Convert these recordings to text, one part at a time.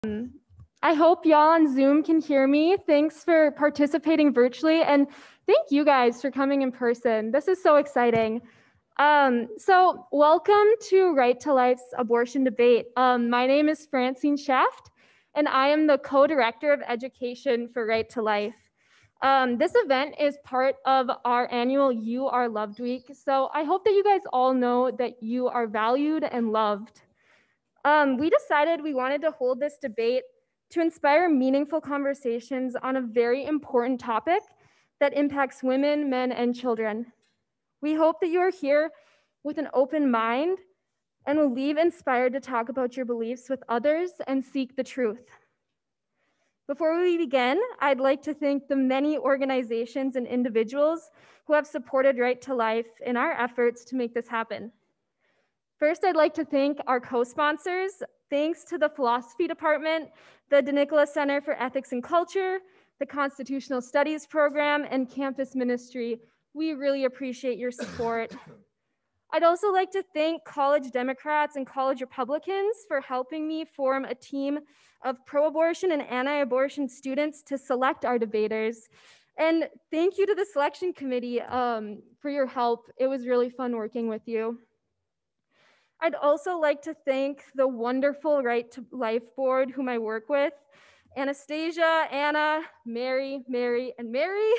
I hope y'all on Zoom can hear me. Thanks for participating virtually, and thank you guys for coming in person. This is so exciting. So welcome to Right to Life's abortion debate. My name is Francine Shaft, and I am the co-director of education for Right to Life. This event is part of our annual You Are Loved Week, so I hope that you guys all know that you are valued and loved. We decided we wanted to hold this debate to inspire meaningful conversations on a very important topic that impacts women, men, and children. We hope that you are here with an open mind and will leave inspired to talk about your beliefs with others and seek the truth. Before we begin, I'd like to thank the many organizations and individuals who have supported Right to Life in our efforts to make this happen. First, I'd like to thank our co-sponsors. Thanks to the Philosophy Department, the deNicola Center for Ethics and Culture, the Constitutional Studies Program, and Campus Ministry. We really appreciate your support. I'd also like to thank college Democrats and college Republicans for helping me form a team of pro-abortion and anti-abortion students to select our debaters. And thank you to the selection committee for your help. It was really fun working with you. I'd also like to thank the wonderful Right to Life board whom I work with, Anastasia, Anna, Mary, and Mary.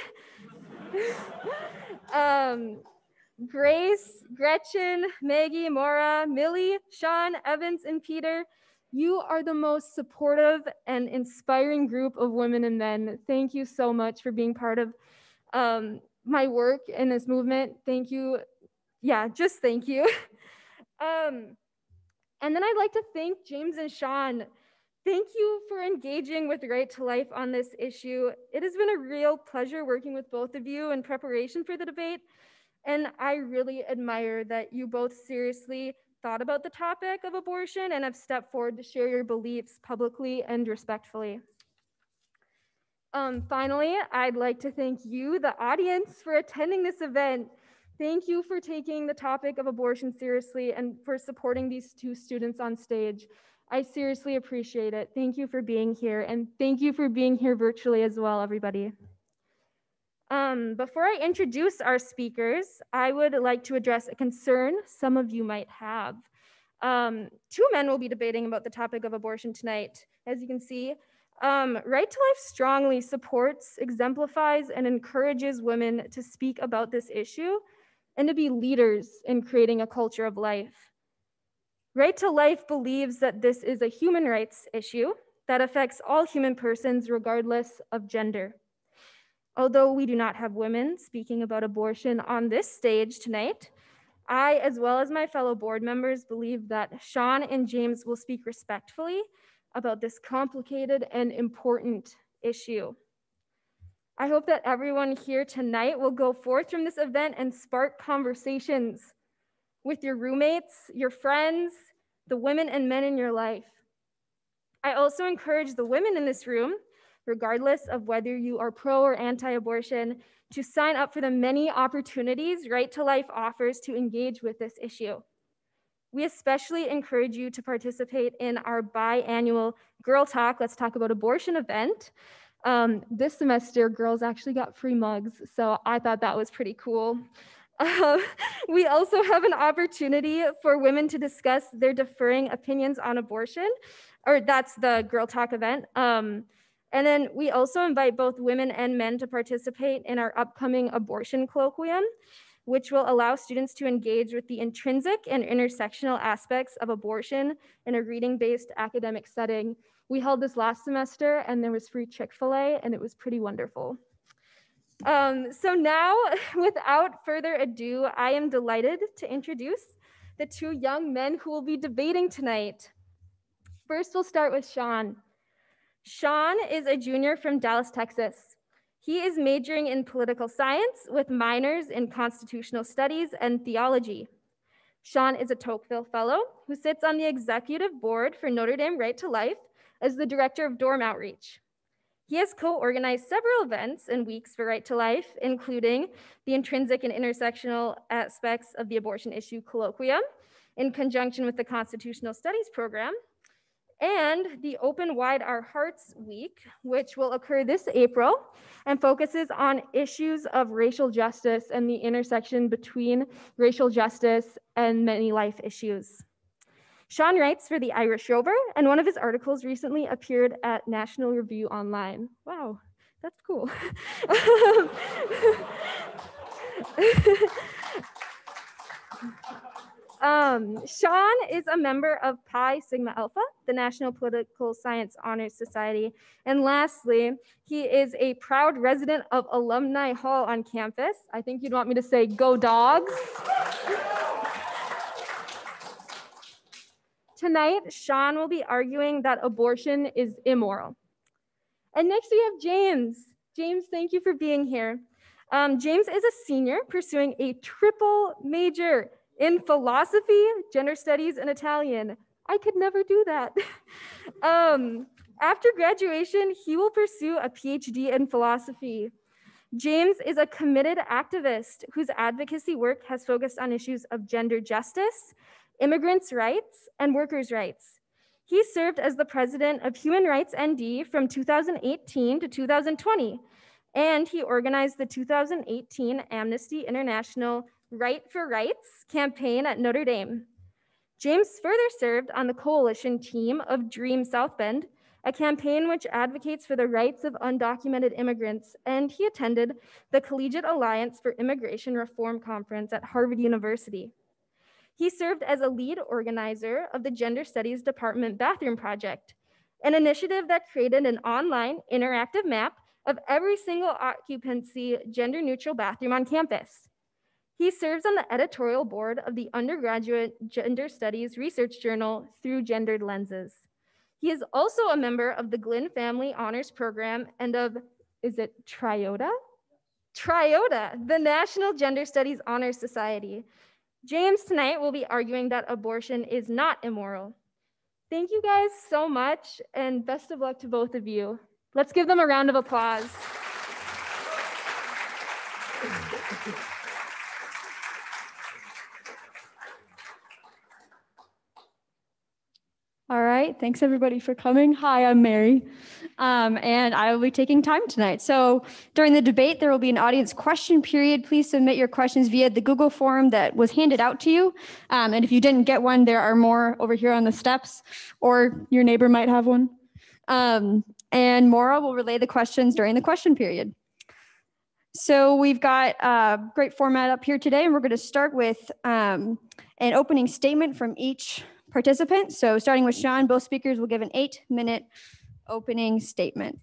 Grace, Gretchen, Maggie, Maura, Millie, Sean, Evans, and Peter. You are the most supportive and inspiring group of women and men. Thank you so much for being part of my work in this movement. Thank you. Yeah, just thank you. And then I'd like to thank James and Sean. Thank you for engaging with Right to Life on this issue. It has been a real pleasure working with both of you in preparation for the debate. And I really admire that you both seriously thought about the topic of abortion and have stepped forward to share your beliefs publicly and respectfully. Finally, I'd like to thank you, the audience, for attending this event. Thank you for taking the topic of abortion seriously and for supporting these two students on stage. I seriously appreciate it. Thank you for being here, and thank you for being here virtually as well, everybody. Before I introduce our speakers, I would like to address a concern some of you might have. Two men will be debating about the topic of abortion tonight. As you can see, Right to Life strongly supports, exemplifies, and encourages women to speak about this issue and to be leaders in creating a culture of life. Right to Life believes that this is a human rights issue that affects all human persons regardless of gender. Although we do not have women speaking about abortion on this stage tonight, I, as well as my fellow board members, believe that Sean and James will speak respectfully about this complicated and important issue. I hope that everyone here tonight will go forth from this event and spark conversations with your roommates, your friends, the women and men in your life. I also encourage the women in this room, regardless of whether you are pro or anti-abortion, to sign up for the many opportunities Right to Life offers to engage with this issue. We especially encourage you to participate in our biannual Girl Talk, Let's Talk About Abortion event. This semester, girls actually got free mugs, so I thought that was pretty cool. We also have an opportunity for women to discuss their differing opinions on abortion, or that's the Girl Talk event. And then we also invite both women and men to participate in our upcoming abortion colloquium, which will allow students to engage with the intrinsic and intersectional aspects of abortion in a reading-based academic setting. We held this last semester and there was free Chick-fil-A and it was pretty wonderful. So now, without further ado, I am delighted to introduce the two young men who will be debating tonight. First, we'll start with Sean. Sean is a junior from Dallas, Texas. He is majoring in political science with minors in constitutional studies and theology. Sean is a Tocqueville Fellow who sits on the executive board for Notre Dame Right to Life as the director of dorm outreach. He has co-organized several events and weeks for Right to Life, including the intrinsic and intersectional aspects of the abortion issue colloquium in conjunction with the Constitutional Studies program, and the Open Wide Our Hearts Week, which will occur this April and focuses on issues of racial justice and the intersection between racial justice and many life issues. Sean writes for the Irish Rover, and one of his articles recently appeared at National Review Online. Wow, that's cool. Sean is a member of Pi Sigma Alpha, the National Political Science Honors Society. And lastly, he is a proud resident of Alumni Hall on campus. I think you'd want me to say, go dogs. Tonight, Sean will be arguing that abortion is immoral. And next we have James. James, thank you for being here. James is a senior pursuing a triple major in philosophy, gender studies, and Italian. I could never do that. After graduation, he will pursue a PhD in philosophy. James is a committed activist whose advocacy work has focused on issues of gender justice, immigrants' rights, and workers' rights. He served as the president of Human Rights ND from 2018 to 2020, and he organized the 2018 Amnesty International Right for Rights campaign at Notre Dame. James further served on the coalition team of Dream South Bend, a campaign which advocates for the rights of undocumented immigrants, and he attended the Collegiate Alliance for Immigration Reform Conference at Harvard University. He served as a lead organizer of the Gender Studies Department Bathroom Project, an initiative that created an online interactive map of every single occupancy gender-neutral bathroom on campus. He serves on the editorial board of the undergraduate Gender Studies Research Journal Through Gendered Lenses. He is also a member of the Glynn Family Honors Program and of, is it Triota? Triota, the National Gender Studies Honors Society. James tonight will be arguing that abortion is not immoral. Thank you guys so much, and best of luck to both of you. Let's give them a round of applause. All right, thanks everybody for coming. Hi, I'm Mary, and I will be taking time tonight. So during the debate, there will be an audience question period. Please submit your questions via the Google form that was handed out to you. And if you didn't get one, there are more over here on the steps, or your neighbor might have one. And Maura will relay the questions during the question period. So we've got a great format up here today, and we're going to start with an opening statement from each participant. So starting with Sean, both speakers will give an 8-minute opening statement.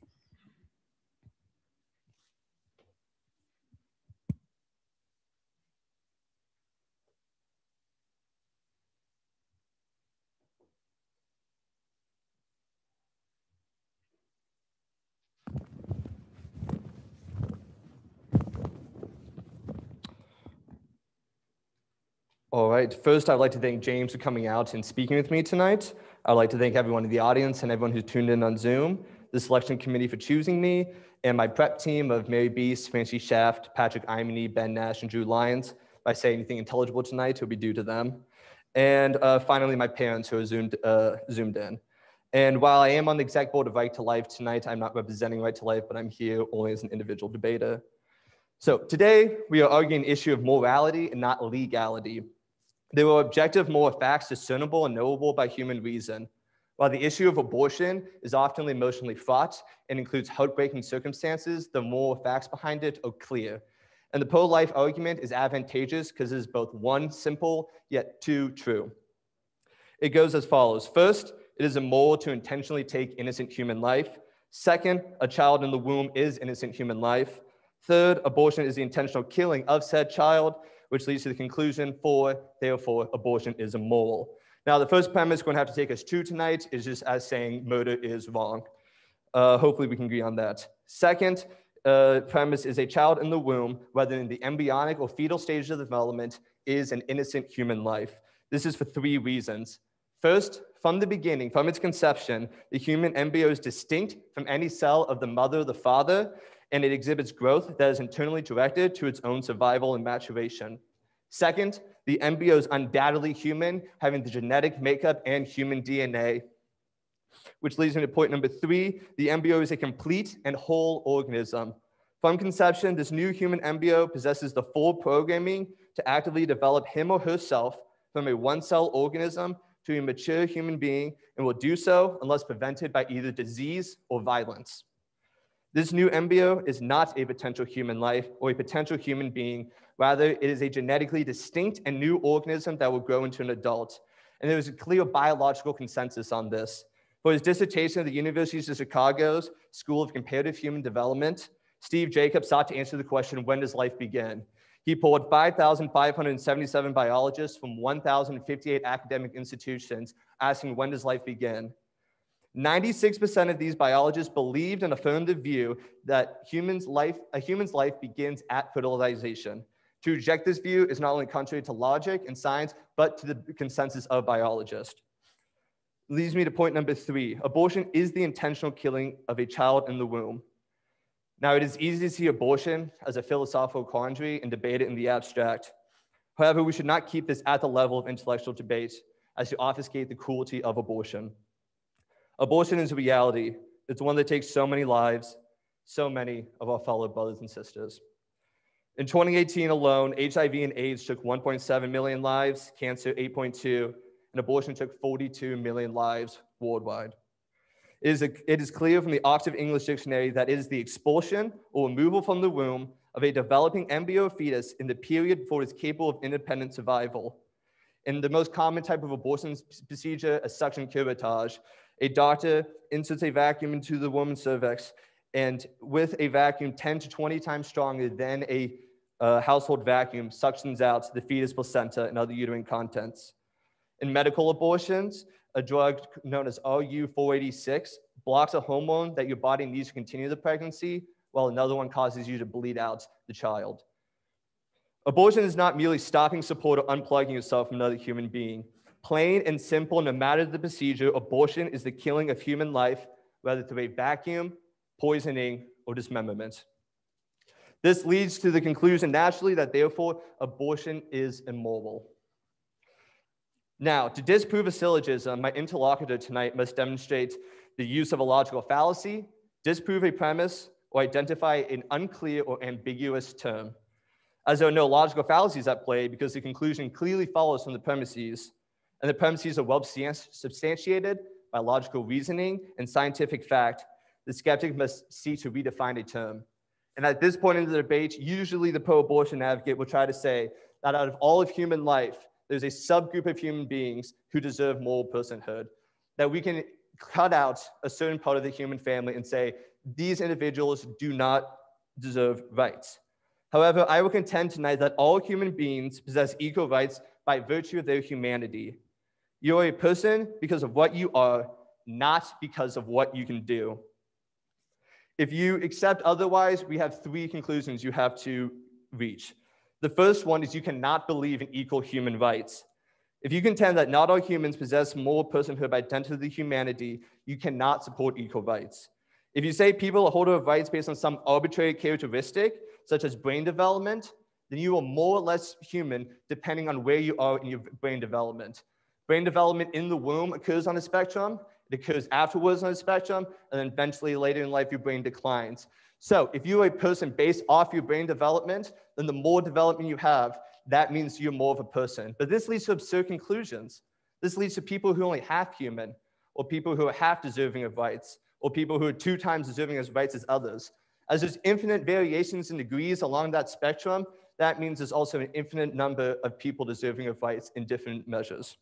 All right, first I'd like to thank James for coming out and speaking with me tonight. I'd like to thank everyone in the audience and everyone who's tuned in on Zoom, the selection committee for choosing me, and my prep team of Mary Beast, Francie Shaft, Patrick Imony, Ben Nash, and Drew Lyons. If I say anything intelligible tonight, it will be due to them. And finally, my parents who are zoomed in. And while I am on the exec board of Right to Life tonight, I'm not representing Right to Life, but I'm here only as an individual debater. So today, we are arguing an issue of morality and not legality. There are objective moral facts discernible and knowable by human reason. While the issue of abortion is often emotionally fraught and includes heartbreaking circumstances, the moral facts behind it are clear. And the pro-life argument is advantageous because it is both one, simple, yet two, true. It goes as follows. First, it is immoral to intentionally take innocent human life. Second, a child in the womb is innocent human life. Third, abortion is the intentional killing of said child, which leads to the conclusion 4, therefore, abortion is immoral. Now, the first premise we're going to have to take us to tonight is just as saying murder is wrong. Hopefully, we can agree on that. Second premise is a child in the womb, whether in the embryonic or fetal stages of development, is an innocent human life. This is for 3 reasons. First, from the beginning, from its conception, the human embryo is distinct from any cell of the mother or the father, and it exhibits growth that is internally directed to its own survival and maturation. Second, the embryo is undoubtedly human, having the genetic makeup and human DNA. Which leads me to point number 3. The embryo is a complete and whole organism. From conception, this new human embryo possesses the full programming to actively develop him or herself from a one-cell organism to a mature human being, and will do so unless prevented by either disease or violence. This new embryo is not a potential human life or a potential human being. Rather, it is a genetically distinct and new organism that will grow into an adult. And there is a clear biological consensus on this. For his dissertation at the University of Chicago's School of Comparative Human Development, Steve Jacobs sought to answer the question, when does life begin? He polled 5,577 biologists from 1,058 academic institutions, asking, when does life begin? 96% of these biologists believed an affirmative view that a human's life begins at fertilization. To reject this view is not only contrary to logic and science, but to the consensus of biologists. Leads me to point number 3. Abortion is the intentional killing of a child in the womb. Now, it is easy to see abortion as a philosophical quandary and debate it in the abstract. However, we should not keep this at the level of intellectual debate as to obfuscate the cruelty of abortion. Abortion is a reality. It's one that takes so many lives, so many of our fellow brothers and sisters. In 2018 alone, HIV and AIDS took 1.7 million lives, cancer 8.2, and abortion took 42 million lives worldwide. It is clear from the Oxford English Dictionary that it is the expulsion or removal from the womb of a developing embryo or fetus in the period before it is capable of independent survival. In the most common type of abortion procedure, a suction curettage, a doctor inserts a vacuum into the woman's cervix, and with a vacuum 10 to 20 times stronger than a household vacuum, suctions out the fetus, placenta, and other uterine contents. In medical abortions, a drug known as RU486 blocks a hormone that your body needs to continue the pregnancy, while another one causes you to bleed out the child. Abortion is not merely stopping support or unplugging yourself from another human being. Plain and simple, no matter the procedure, abortion is the killing of human life, whether through a vacuum, poisoning, or dismemberment. This leads to the conclusion naturally that therefore abortion is immoral. Now, to disprove a syllogism, my interlocutor tonight must demonstrate the use of a logical fallacy, disprove a premise, or identify an unclear or ambiguous term. As there are no logical fallacies at play because the conclusion clearly follows from the premises, and the premises are well substantiated by logical reasoning and scientific fact, the skeptic must seek to redefine a term. And at this point in the debate, usually the pro-abortion advocate will try to say that out of all of human life, there's a subgroup of human beings who deserve moral personhood, that we can cut out a certain part of the human family and say, these individuals do not deserve rights. However, I will contend tonight that all human beings possess equal rights by virtue of their humanity. You are a person because of what you are, not because of what you can do. If you accept otherwise, we have 3 conclusions you have to reach. The first one is you cannot believe in equal human rights. If you contend that not all humans possess moral personhood by identity of humanity, you cannot support equal rights. If you say people are holder of rights based on some arbitrary characteristic, such as brain development, then you are more or less human depending on where you are in your brain development. Brain development in the womb occurs on a spectrum, it occurs afterwards on a spectrum, and then eventually later in life your brain declines. So if you're a person based off your brain development, then the more development you have, that means you're more of a person. But this leads to absurd conclusions. This leads to people who are only half human, or people who are half deserving of rights, or people who are 2 times deserving of rights as others. As there's infinite variations in degrees along that spectrum, that means there's also an infinite number of people deserving of rights in different measures.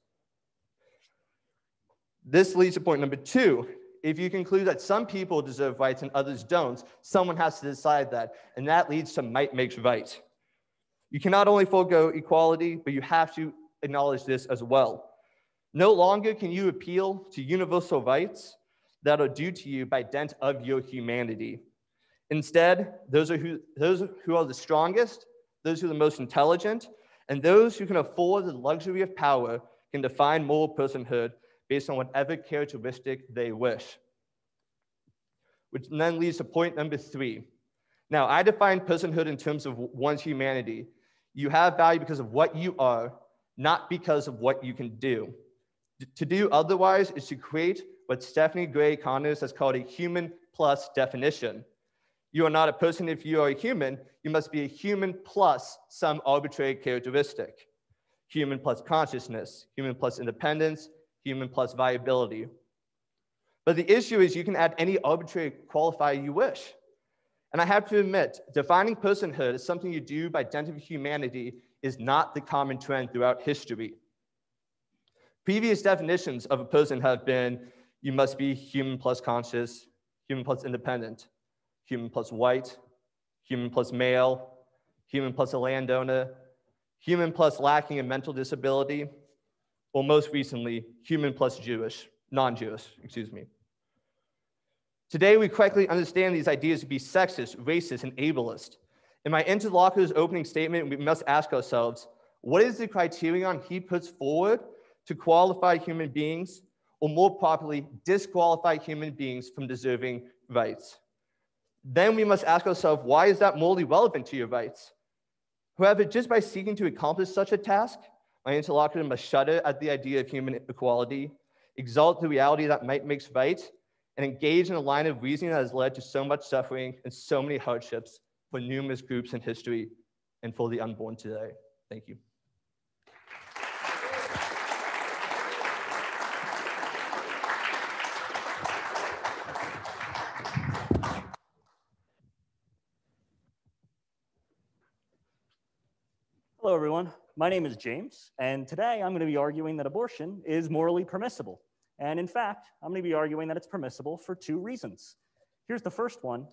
This leads to point number 2. If you conclude that some people deserve rights and others don't, someone has to decide that, and that leads to might makes right. You cannot only forego equality, but you have to acknowledge this as well. No longer can you appeal to universal rights that are due to you by dint of your humanity. Instead, those who are the strongest, those who are the most intelligent, and those who can afford the luxury of power can define moral personhood based on whatever characteristic they wish. Which then leads to point number 3. Now, I define personhood in terms of one's humanity. You have value because of what you are, not because of what you can do. To do otherwise is to create what Stephanie Gray Connors has called a human plus definition. You are not a person if you are a human. You must be a human plus some arbitrary characteristic. Human plus consciousness, human plus independence, human plus viability. But the issue is you can add any arbitrary qualifier you wish. And I have to admit, defining personhood as something you do by dint of humanity is not the common trend throughout history. Previous definitions of a person have been, you must be human plus conscious, human plus independent, human plus white, human plus male, human plus a landowner, human plus lacking in mental disability, or most recently, human plus non-Jewish, excuse me. Today, we correctly understand these ideas to be sexist, racist, and ableist. In my interlocutor's opening statement, we must ask ourselves, what is the criterion he puts forward to qualify human beings, or more properly, disqualify human beings from deserving rights? Then we must ask ourselves, why is that morally relevant to your rights? However, just by seeking to accomplish such a task, my interlocutor must shudder at the idea of human equality, exalt the reality that might makes right, and engage in a line of reasoning that has led to so much suffering and so many hardships for numerous groups in history and for the unborn today. Thank you. Hello, everyone. My name is James, and today I'm going to be arguing that abortion is morally permissible. And in fact, I'm going to be arguing that it's permissible for two reasons. Here's the first one.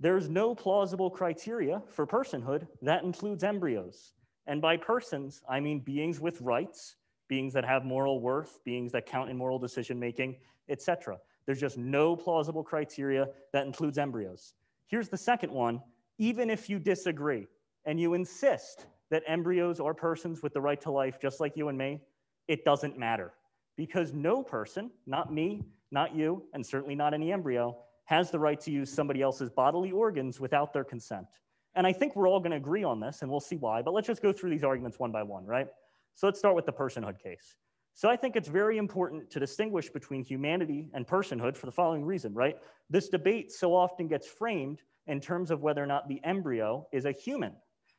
There's no plausible criteria for personhood that includes embryos. And by persons, I mean beings with rights, beings that have moral worth, beings that count in moral decision-making, etc. There's just no plausible criteria that includes embryos. Here's the second one. Even if you disagree and you insist that embryos are persons with the right to life, just like you and me, it doesn't matter. Because no person, not me, not you, and certainly not any embryo, has the right to use somebody else's bodily organs without their consent. And I think we're all going to agree on this, and we'll see why, but let's just go through these arguments one by one, right? So let's start with the personhood case. So I think it's very important to distinguish between humanity and personhood for the following reason, right? This debate so often gets framed in terms of whether or not the embryo is a human.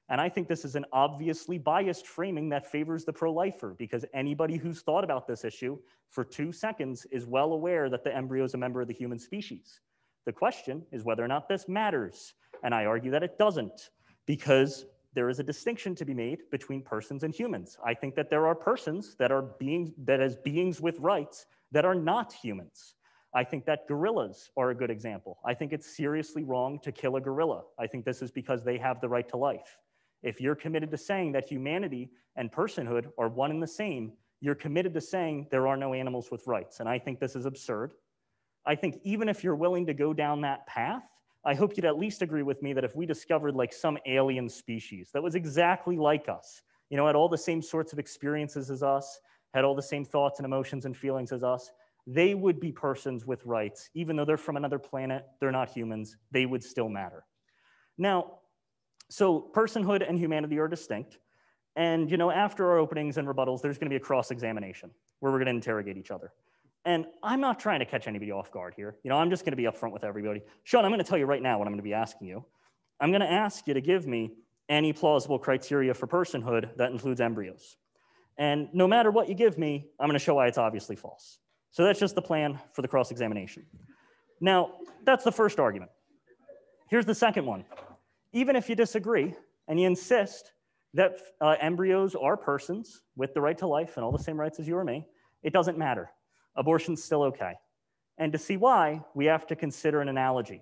And I think this is an obviously biased framing that favors the pro-lifer, because anybody who's thought about this issue for 2 seconds is well aware that the embryo is a member of the human species. The question is whether or not this matters. And I argue that it doesn't, because there is a distinction to be made between persons and humans. I think that there are persons that are as beings with rights that are not humans. I think that gorillas are a good example. I think it's seriously wrong to kill a gorilla. I think this is because they have the right to life. If you're committed to saying that humanity and personhood are one and the same, you're committed to saying there are no animals with rights. And I think this is absurd. I think even if you're willing to go down that path, I hope you'd at least agree with me that if we discovered like some alien species that was exactly like us, you know, had all the same sorts of experiences as us, had all the same thoughts and emotions and feelings as us, they would be persons with rights. Even though they're from another planet, they're not humans, they would still matter. Now, so personhood and humanity are distinct. And you know, after our openings and rebuttals, there's going to be a cross-examination where we're going to interrogate each other. And I'm not trying to catch anybody off guard here. You know, I'm just going to be upfront with everybody. Sean, I'm going to tell you right now what I'm going to be asking you. I'm going to ask you to give me any plausible criteria for personhood that includes embryos. And no matter what you give me, I'm going to show why it's obviously false. So that's just the plan for the cross-examination. Now, that's the first argument. Here's the second one. Even if you disagree and you insist that embryos are persons with the right to life and all the same rights as you or me, it doesn't matter. Abortion's still okay. And to see why, we have to consider an analogy.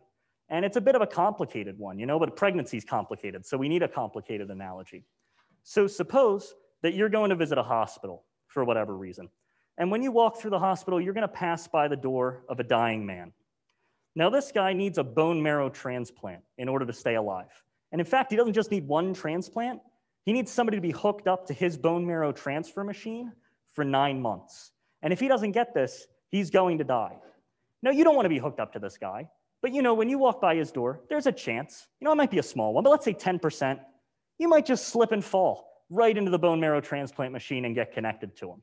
And it's a bit of a complicated one, you know, but pregnancy's complicated, so we need a complicated analogy. So suppose that you're going to visit a hospital for whatever reason. And when you walk through the hospital, you're going to pass by the door of a dying man. Now, this guy needs a bone marrow transplant in order to stay alive. And in fact, he doesn't just need one transplant. He needs somebody to be hooked up to his bone marrow transfer machine for 9 months. And if he doesn't get this, he's going to die. Now, you don't want to be hooked up to this guy. But you know, when you walk by his door, there's a chance. You know, it might be a small one, but let's say 10%. You might just slip and fall right into the bone marrow transplant machine and get connected to him.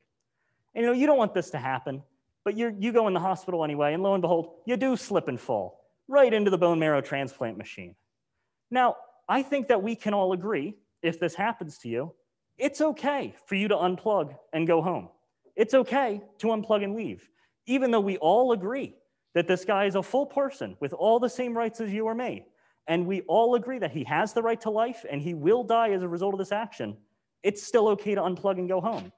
And you know, you don't want this to happen. But you go in the hospital anyway, and lo and behold, you do slip and fall right into the bone marrow transplant machine. Now, I think that we can all agree, if this happens to you, it's okay for you to unplug and go home. It's okay to unplug and leave, even though we all agree that this guy is a full person with all the same rights as you or me, and we all agree that he has the right to life and he will die as a result of this action. It's still okay to unplug and go home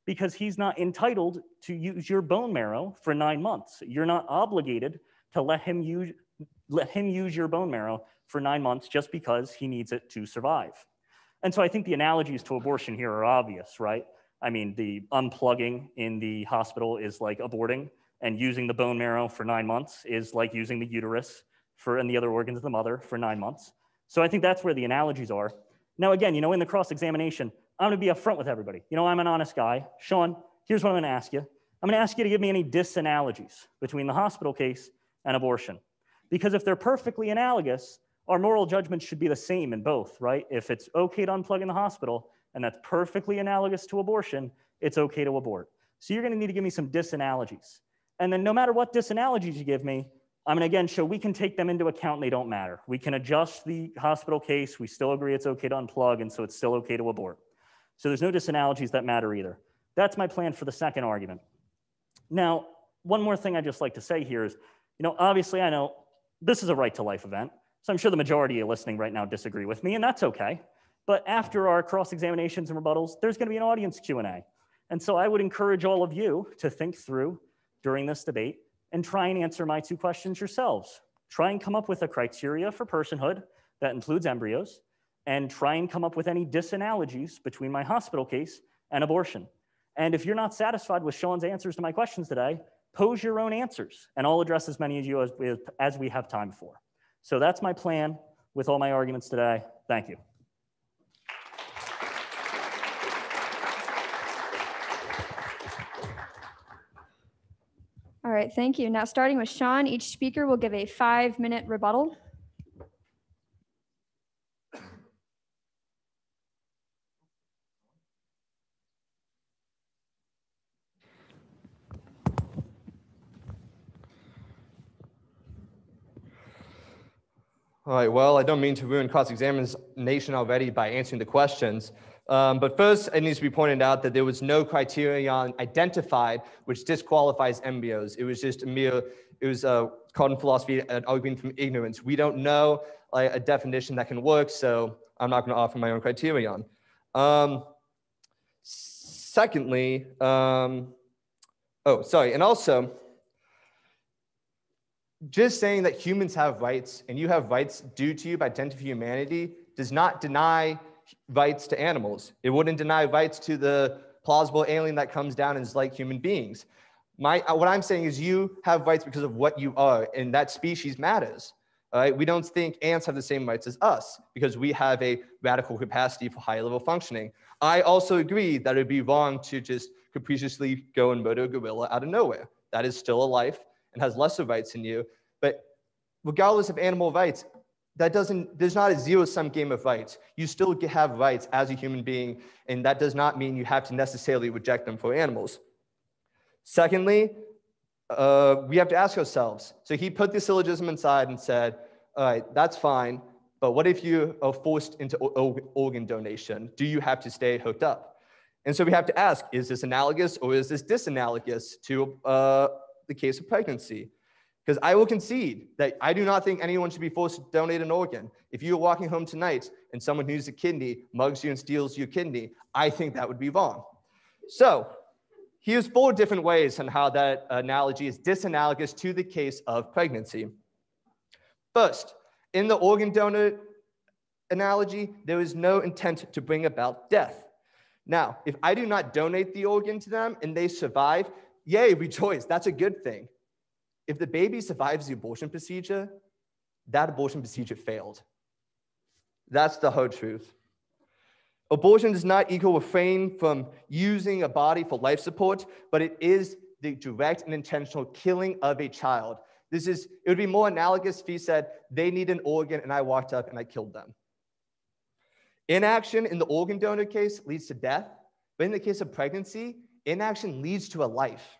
because he's not entitled to use your bone marrow for 9 months. You're not obligated to let him use your bone marrow for 9 months just because he needs it to survive. And so I think the analogies to abortion here are obvious, right? I mean, the unplugging in the hospital is like aborting, and using the bone marrow for 9 months is like using the uterus and the other organs of the mother for 9 months. So I think that's where the analogies are. Now, again, in the cross-examination, I'm gonna be upfront with everybody. I'm an honest guy. Sean, here's what I'm gonna ask you. I'm gonna ask you to give me any disanalogies between the hospital case and abortion. Because if they're perfectly analogous, our moral judgment should be the same in both, right? If it's okay to unplug in the hospital, and that's perfectly analogous to abortion, it's okay to abort. So you're gonna need to give me some disanalogies. And then no matter what disanalogies you give me, I'm gonna again show we can take them into account and they don't matter. We can adjust the hospital case, we still agree it's okay to unplug, and so it's still okay to abort. So there's no disanalogies that matter either. That's my plan for the second argument. Now, one more thing I'd just like to say here is, obviously I know this is a right to life event, so I'm sure the majority of you listening right now disagree with me, and that's okay. But after our cross-examinations and rebuttals, there's gonna be an audience Q&A. And so I would encourage all of you to think through during this debate and try and answer my 2 questions yourselves. Try and come up with a criteria for personhood that includes embryos, and try and come up with any disanalogies between my hospital case and abortion. And if you're not satisfied with Sean's answers to my questions today, pose your own answers, and I'll address as many of you as we have time for. So that's my plan with all my arguments today. Thank you. All right, thank you. Now, starting with Sean, each speaker will give a 5-minute rebuttal. All right, well, I don't mean to ruin cross-examination already by answering the questions. But first, it needs to be pointed out that there was no criterion identified which disqualifies embryos. It was just called in philosophy an argument from ignorance. We don't know a definition that can work, so I'm not going to offer my own criterion. Secondly, and also, just saying that humans have rights and you have rights due to you by dint of humanity does not deny rights to animals. It wouldn't deny rights to the plausible alien that comes down and is like human beings. What I'm saying is you have rights because of what you are, and that species matters. All right? We don't think ants have the same rights as us because we have a radical capacity for higher level functioning. I also agree that it would be wrong to just capriciously go and murder a gorilla out of nowhere. That is still a life and has lesser rights than you. But regardless of animal rights, there's not a zero-sum game of rights. You still have rights as a human being, and that does not mean you have to necessarily reject them for animals. Secondly, we have to ask ourselves. So he put the syllogism inside and said, all right, that's fine, but what if you are forced into organ donation? Do you have to stay hooked up? And so we have to ask, is this analogous or is this disanalogous to the case of pregnancy? Because I will concede that I do not think anyone should be forced to donate an organ. If you're walking home tonight and someone who needs a kidney mugs you and steals your kidney, I think that would be wrong. So here's 4 different ways on how that analogy is disanalogous to the case of pregnancy. First, in the organ donor analogy, there is no intent to bring about death. Now, if I do not donate the organ to them and they survive, yay, rejoice, that's a good thing. If the baby survives the abortion procedure, that abortion procedure failed. That's the hard truth. Abortion does not equal refrain from using a body for life support, but it is the direct and intentional killing of a child. It would be more analogous if he said, they need an organ and I walked up and I killed them. Inaction in the organ donor case leads to death, but in the case of pregnancy, inaction leads to a life.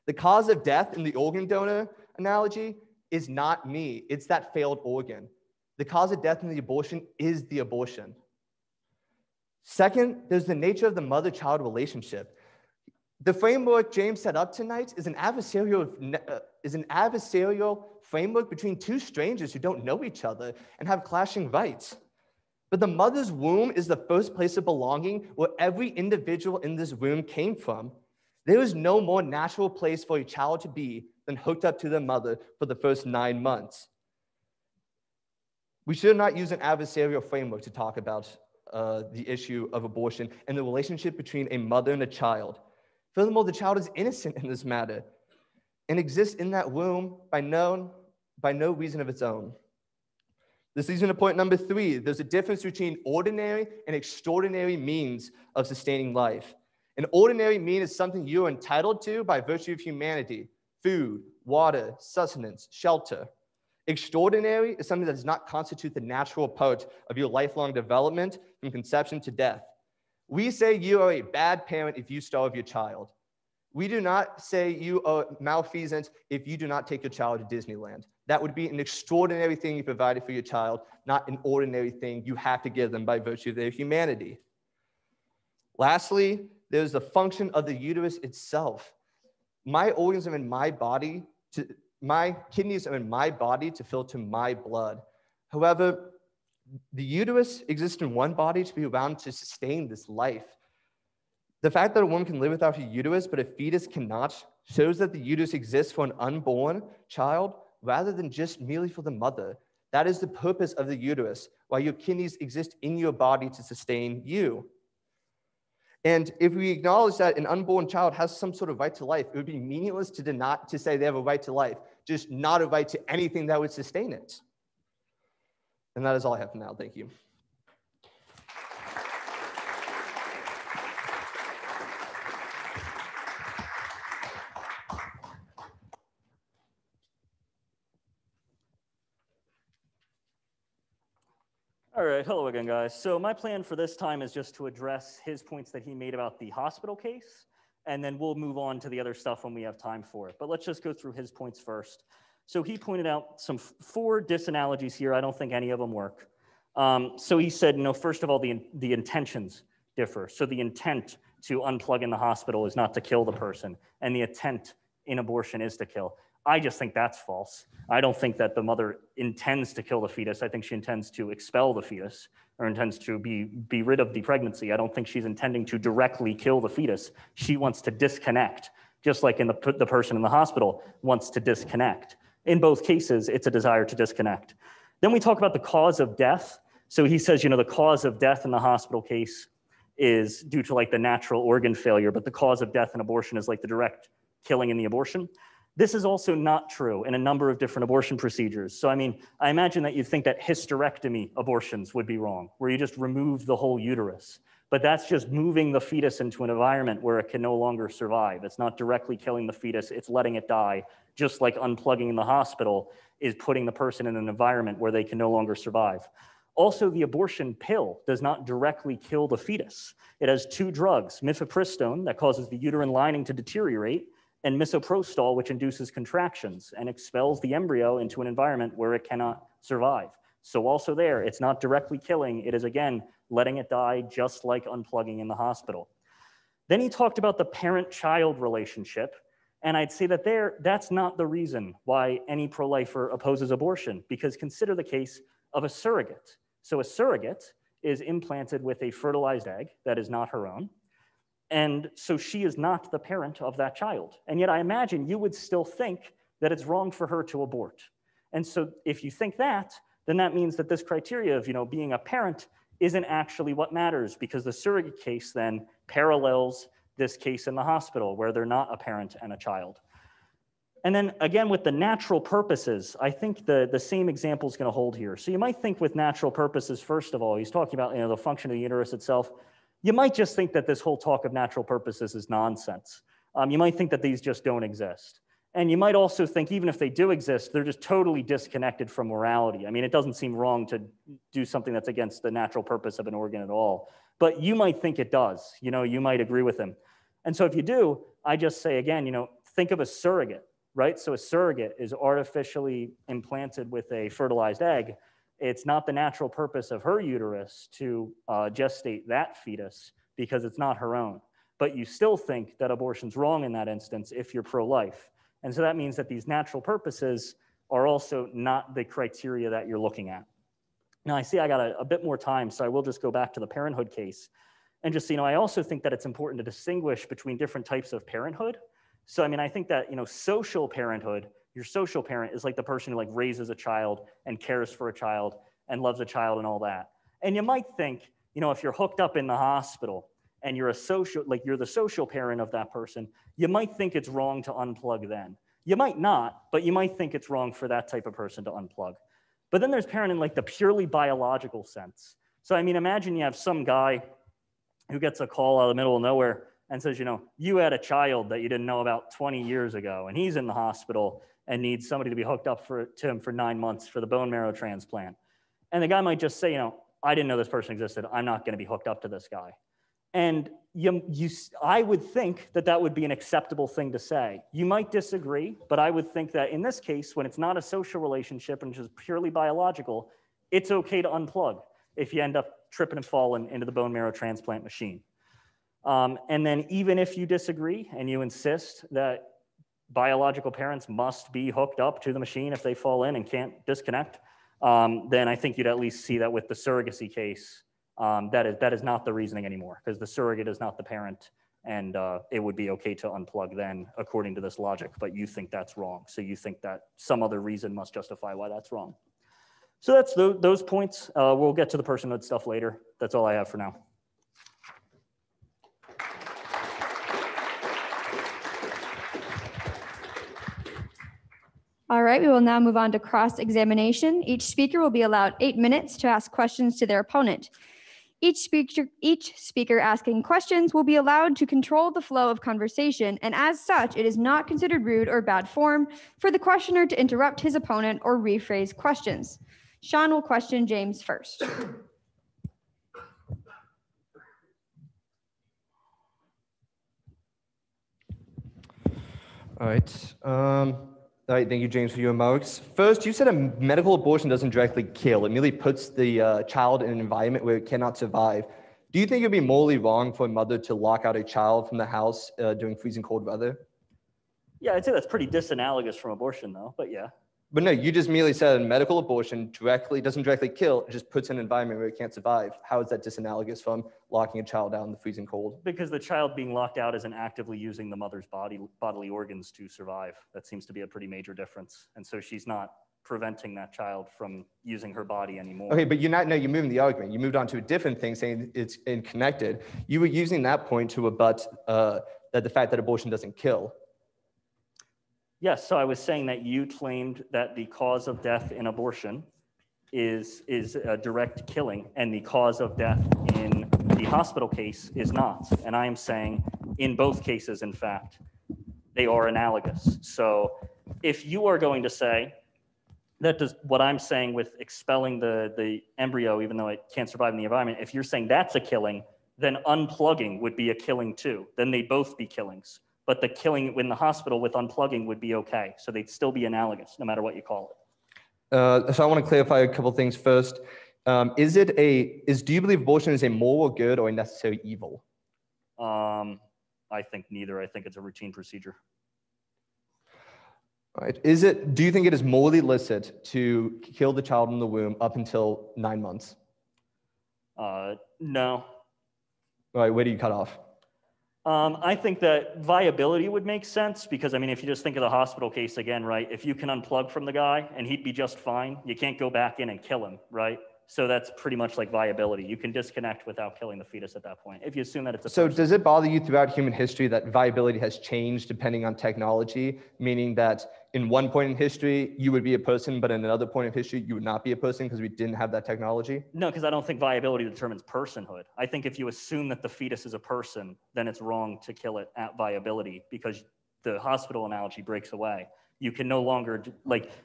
The cause of death in the organ donor analogy is not me, it's that failed organ. The cause of death in the abortion is the abortion. Second, there's the nature of the mother-child relationship. The framework James set up tonight is an adversarial framework between two strangers who don't know each other and have clashing rights. But the mother's womb is the first place of belonging where every individual in this room came from. There is no more natural place for a child to be than hooked up to their mother for the first 9 months. We should not use an adversarial framework to talk about the issue of abortion and the relationship between a mother and a child. Furthermore, the child is innocent in this matter and exists in that womb by no reason of its own. This leads me to point number 3. There's a difference between ordinary and extraordinary means of sustaining life. An ordinary mean is something you are entitled to by virtue of humanity: food, water, sustenance, shelter. Extraordinary is something that does not constitute the natural part of your lifelong development from conception to death. We say you are a bad parent if you starve your child. We do not say you are malfeasant if you do not take your child to Disneyland. That would be an extraordinary thing you provided for your child, not an ordinary thing you have to give them by virtue of their humanity. Lastly, there's the function of the uterus itself. My organs are in my body, my kidneys are in my body to filter my blood. However, the uterus exists in one body to be around to sustain this life. The fact that a woman can live without a uterus, but a fetus cannot, shows that the uterus exists for an unborn child rather than just merely for the mother. That is the purpose of the uterus, why your kidneys exist in your body to sustain you. And if we acknowledge that an unborn child has some sort of right to life, it would be meaningless to say they have a right to life, just not a right to anything that would sustain it. And that is all I have for now. Thank you. All right, hello again, guys. So my plan for this time is just to address his points that he made about the hospital case, and then we'll move on to the other stuff when we have time for it. But let's just go through his points first. So he pointed out some 4 disanalogies here. I don't think any of them work. So he said, first of all, the intentions differ. So the intent to unplug in the hospital is not to kill the person, and the intent in abortion is to kill. I just think that's false. I don't think that the mother intends to kill the fetus. I think she intends to expel the fetus or intends to be rid of the pregnancy. I don't think she's intending to directly kill the fetus. She wants to disconnect, just like in the person in the hospital wants to disconnect. In both cases, it's a desire to disconnect. Then we talk about the cause of death. So he says, the cause of death in the hospital case is due to like the natural organ failure, but the cause of death in abortion is like the direct killing in the abortion. This is also not true in a number of different abortion procedures. So, I imagine that you'd think that hysterectomy abortions would be wrong, where you just remove the whole uterus. But that's just moving the fetus into an environment where it can no longer survive. It's not directly killing the fetus, it's letting it die, just like unplugging in the hospital is putting the person in an environment where they can no longer survive. Also, the abortion pill does not directly kill the fetus. It has 2 drugs, mifepristone, that causes the uterine lining to deteriorate, and misoprostol, which induces contractions and expels the embryo into an environment where it cannot survive. So also there, it's not directly killing, it is again, letting it die just like unplugging in the hospital. Then he talked about the parent-child relationship, and I'd say that that's not the reason why any pro-lifer opposes abortion, because consider the case of a surrogate. So a surrogate is implanted with a fertilized egg that is not her own, and so she is not the parent of that child. And yet I imagine you would still think that it's wrong for her to abort. And so if you think that, then that means that this criteria of being a parent isn't actually what matters, because the surrogate case then parallels this case in the hospital where they're not a parent and a child. And then again, with the natural purposes, I think the same example is going to hold here. So you might think with natural purposes, first of all, he's talking about the function of the uterus itself. You might just think that this whole talk of natural purposes is nonsense. You might think that these just don't exist. And you might also think even if they do exist, they're just totally disconnected from morality. It doesn't seem wrong to do something that's against the natural purpose of an organ at all. But you might think it does. You might agree with him. And so if you do, I just say again, think of a surrogate, right? So a surrogate is artificially implanted with a fertilized egg. It's not the natural purpose of her uterus to gestate that fetus because it's not her own. But you still think that abortion's wrong in that instance if you're pro-life. And so that means that these natural purposes are also not the criteria that you're looking at. Now, I see I got a bit more time, so I will just go back to the parenthood case. And just, I also think that it's important to distinguish between different types of parenthood. So, I think that, social parenthood, your social parent is like the person who like raises a child and cares for a child and loves a child and all that. And you might think, if you're hooked up in the hospital and you're you're the social parent of that person, you might think it's wrong to unplug then. You might not, but you might think it's wrong for that type of person to unplug. But then there's parenting like the purely biological sense. So, imagine you have some guy who gets a call out of the middle of nowhere and says, you had a child that you didn't know about 20 years ago, and he's in the hospital and needs somebody to be hooked up to him for 9 months for the bone marrow transplant. And the guy might just say, I didn't know this person existed. I'm not going to be hooked up to this guy. And I would think that that would be an acceptable thing to say. You might disagree, but I would think that in this case, when it's not a social relationship and just purely biological, it's okay to unplug if you end up tripping and falling into the bone marrow transplant machine. And then even if you disagree and you insist that biological parents must be hooked up to the machine if they fall in and can't disconnect, then I think you'd at least see that with the surrogacy case. That is not the reasoning anymore, because the surrogate is not the parent, and it would be okay to unplug then according to this logic, but you think that's wrong. So you think that some other reason must justify why that's wrong. So that's those points. We'll get to the personhood stuff later. That's all I have for now. All right, we will now move on to cross-examination. Each speaker will be allowed 8 minutes to ask questions to their opponent. Each speaker asking questions will be allowed to control the flow of conversation, and as such, it is not considered rude or bad form for the questioner to interrupt his opponent or rephrase questions. Sean will question James first. All right. All right, thank you, James, for your remarks. First, you said a medical abortion doesn't directly kill. It merely puts the child in an environment where it cannot survive. Do you think it would be morally wrong for a mother to lock out a child from the house during freezing cold weather? Yeah, I'd say that's pretty disanalogous from abortion, though, but yeah. But no, you just merely said a medical abortion doesn't directly kill, it just puts in an environment where it can't survive. How is that disanalogous from locking a child out in the freezing cold? Because the child being locked out isn't actively using the mother's bodily organs to survive. That seems to be a pretty major difference. And so she's not preventing that child from using her body anymore. Okay, but you're moving the argument. You moved on to a different thing, saying it's connected. You were using that point to rebut that the fact that abortion doesn't kill. Yes, so I was saying that you claimed that the cause of death in abortion is a direct killing, and the cause of death in the hospital case is not. And I am saying in both cases, in fact, they are analogous. So if you are going to say that what I'm saying with expelling the embryo, even though it can't survive in the environment, if you're saying that's a killing, then unplugging would be a killing too. Then they'd both be killings. But the killing in the hospital with unplugging would be okay. So they'd still be analogous, no matter what you call it. So I want to clarify a couple things first. Do you believe abortion is a moral good or a necessary evil? I think neither. I think it's a routine procedure. All right. Do you think it is morally licit to kill the child in the womb up until 9 months? No. All right, where do you cut off? I think that viability would make sense because, if you just think of the hospital case again, right? If you can unplug from the guy and he'd be just fine, you can't go back in and kill him, right? So that's pretty much like viability. You can disconnect without killing the fetus at that point, if you assume that it's a person. So does it bother you throughout human history that viability has changed depending on technology, meaning that in one point in history, you would be a person, but in another point of history, you would not be a person because we didn't have that technology? No, because I don't think viability determines personhood. I think if you assume that the fetus is a person, then it's wrong to kill it at viability because the hospital analogy breaks away. You can no longer,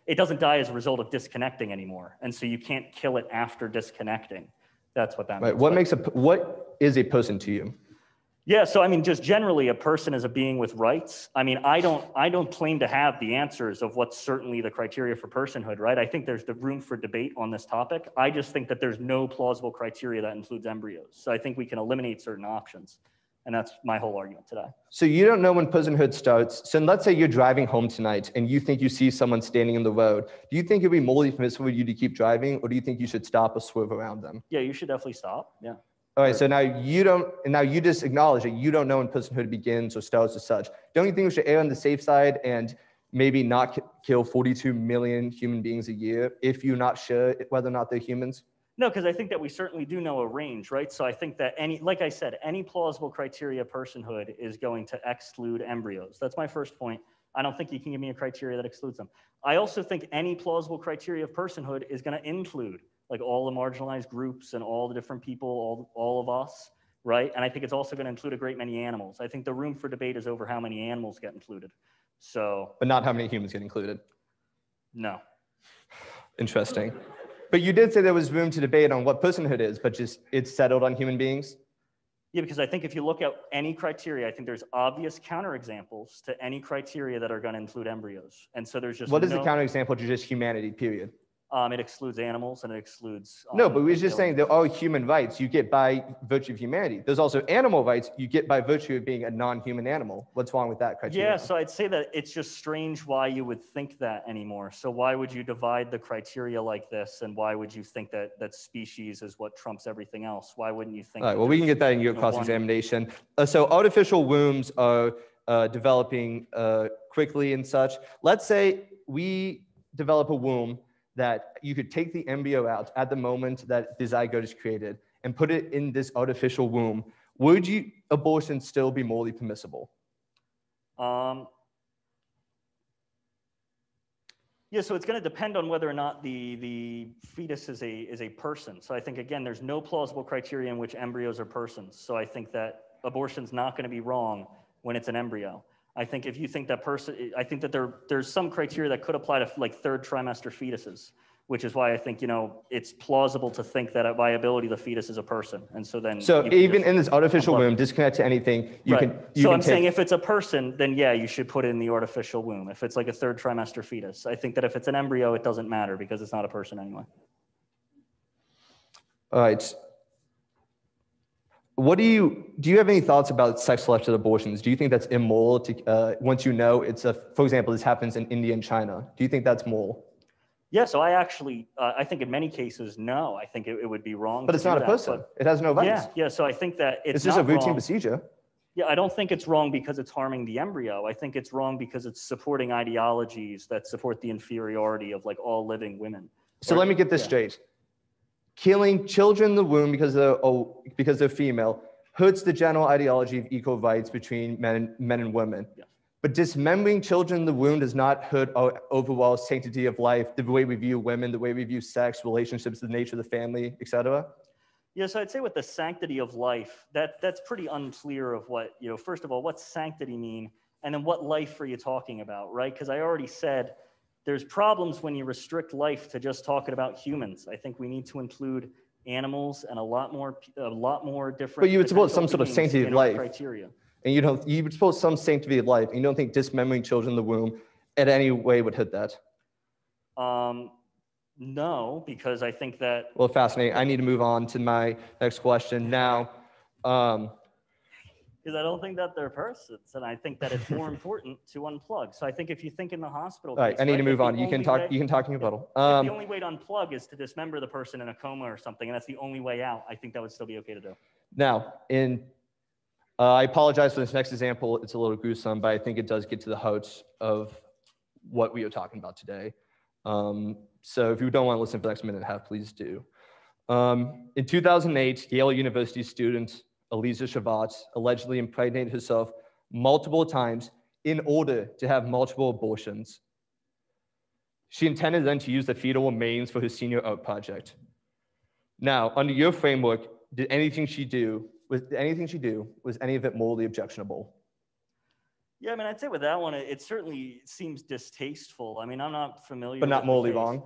it doesn't die as a result of disconnecting anymore. And so you can't kill it after disconnecting. That's what that means. Right. What is a person to you? Yeah, so I mean, just generally, a person is a being with rights. I mean, I don't claim to have the answers of what's certainly the criteria for personhood, right? I think there's the room for debate on this topic. I just think that there's no plausible criteria that includes embryos. So I think we can eliminate certain options. And that's my whole argument today. So you don't know when personhood starts. So let's say you're driving home tonight and you think you see someone standing in the road. Do you think it'd be morally permissible for you to keep driving, or do you think you should stop or swerve around them? Yeah, you should definitely stop. Yeah. All right, so now you just acknowledge that you don't know when personhood begins or starts or such. Don't you think we should err on the safe side and maybe not kill 42 million human beings a year if you're not sure whether or not they're humans? No, because I think that we certainly do know a range, right? So I think that like I said, any plausible criteria of personhood is going to exclude embryos. That's my first point. I don't think you can give me a criteria that excludes them. I also think any plausible criteria of personhood is going to include like all the marginalized groups and all the different people, all of us, right? And I think it's also going to include a great many animals. I think the room for debate is over how many animals get included. So, but not how many humans get included. No. Interesting. But you did say there was room to debate on what personhood is, but just it's settled on human beings? Yeah, because I think if you look at any criteria, I think there's obvious counterexamples to any criteria that are going to include embryos. And so there's just what is the counterexample to just humanity, period? It excludes animals and it excludes... no, but we were just saying there are human rights you get by virtue of humanity. There's also animal rights you get by virtue of being a non-human animal. What's wrong with that criteria? Yeah, so I'd say that it's just strange why you would think that anymore. So why would you divide the criteria like this? And why would you think that species is what trumps everything else? Why wouldn't you think... All right, well, we can get that in your cross-examination. So artificial wombs are developing quickly and such. Let's say we develop a womb that you could take the embryo out at the moment that the zygote is created and put it in this artificial womb. Would abortion still be morally permissible? Yeah, so it's going to depend on whether or not the fetus is a person. So I think, again, there's no plausible criteria in which embryos are persons. So I think that abortion's not going to be wrong when it's an embryo. I think if you think that I think that there's some criteria that could apply to like third trimester fetuses, which is why I think, it's plausible to think that at viability, the fetus is a person. And so then... So even in this artificial womb, disconnect to anything, I'm saying if it's a person, then yeah, you should put it in the artificial womb. If it's like a third trimester fetus, I think that if it's an embryo, it doesn't matter because it's not a person anyway. All right. Do you have any thoughts about sex-selected abortions? Do you think that's immoral to, once you know for example, this happens in India and China. Do you think that's moral? Yeah, so I actually, I think in many cases, no, I think it would be wrong. But it's not a person. It has no rights. Yeah, so I think that it's just a routine procedure. Yeah, I don't think it's wrong because it's harming the embryo. I think it's wrong because it's supporting ideologies that support the inferiority of like all living women. So let me get this straight. Killing children in the womb because they're female hurts the general ideology of equal rights between men and women. Yeah. But dismembering children in the womb does not hurt our overall sanctity of life, the way we view women, the way we view sex, relationships, the nature of the family, etc. Yes, I'd say with the sanctity of life, that's pretty unclear of what, first of all, what's sanctity mean? And then what life are you talking about, right? Because I already said there's problems when you restrict life to just talking about humans. I think we need to include animals and a lot more different. But you would suppose some sort of sanctity of life. Criteria. And you would suppose some sanctity of life, and you don't think dismembering children in the womb in any way would hit that? No, because I think that... Well, fascinating. I need to move on to my next question now. Because I don't think that they're persons, and I think that it's more important to unplug. So I think if you think in the hospital... All right, I need to move on. You can talk in rebuttal. If the only way to unplug is to dismember the person in a coma or something, and that's the only way out, I think that would still be okay to do. Now, I apologize for this next example. It's a little gruesome, but I think it does get to the heart of what we are talking about today. So if you don't want to listen for the next minute and a half, please do. In 2008, Yale University student Eliza Shavat allegedly impregnated herself multiple times in order to have multiple abortions. She intended then to use the fetal remains for her senior art project. Now, under your framework, was anything she do, was any of it morally objectionable? Yeah, I mean, I'd say with that one, it certainly seems distasteful. I mean, I'm not familiar. But not morally wrong?